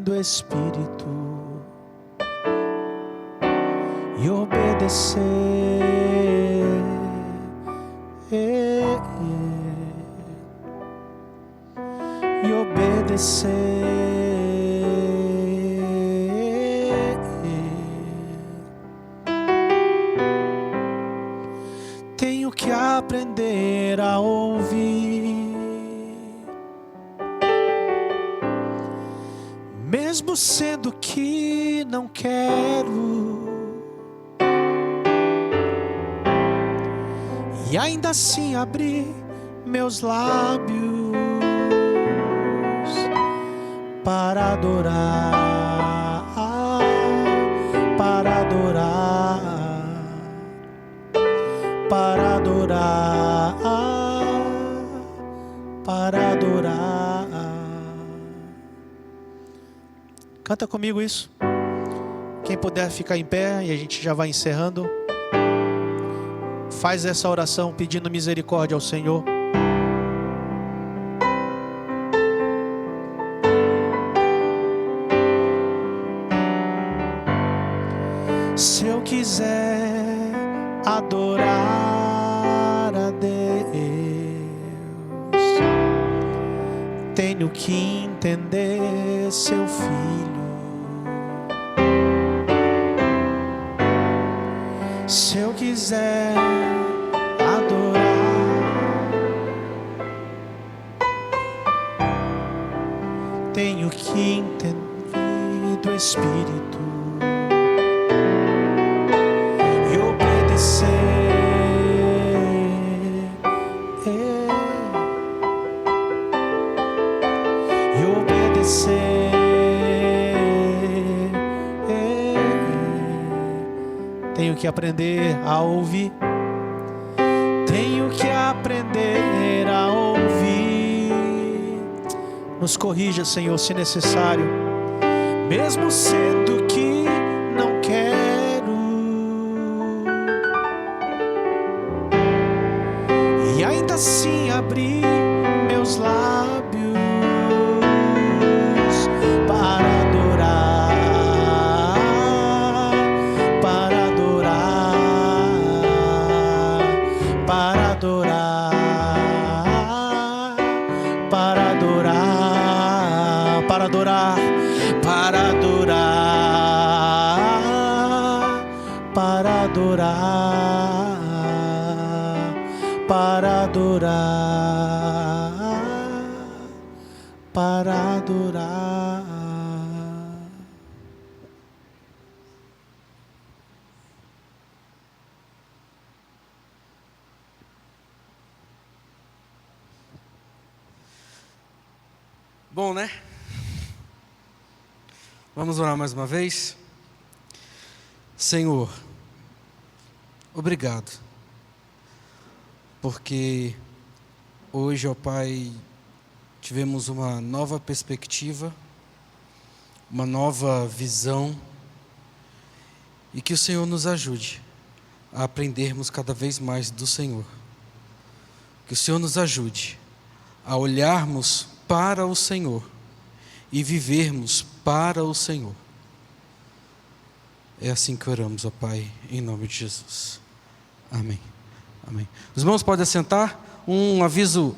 do Espírito e obedecer, e obedecer. Tenho que aprender a ouvir, mesmo sendo que não quero, e ainda assim abrir meus lábios para adorar, para adorar, para adorar, para adorar. Canta comigo isso. Quem puder ficar em pé e a gente já vai encerrando. Faz essa oração pedindo misericórdia ao Senhor. Se eu quiser adorar a Deus, tenho que entender seu filho. Se eu quiser adorar, tenho que entender do Espírito e obedecer, e obedecer. Tenho que aprender a ouvir. Tenho que aprender a ouvir. Nos corrija, Senhor, se necessário, mesmo sendo que não quero, e ainda assim abrir meus lábios para adorar, para adorar, para adorar, para adorar, para adorar, para adorar, para adorar, para adorar, para adorar. Bom, né? Vamos orar mais uma vez. Senhor, obrigado, porque hoje, ó Pai, tivemos uma nova perspectiva, uma nova visão, e que o Senhor nos ajude a aprendermos cada vez mais do Senhor. Que o Senhor nos ajude a olharmos para o Senhor e vivermos para o Senhor. É assim que oramos, ó Pai, em nome de Jesus. Amém. Amém. Os irmãos podem assentar. Um aviso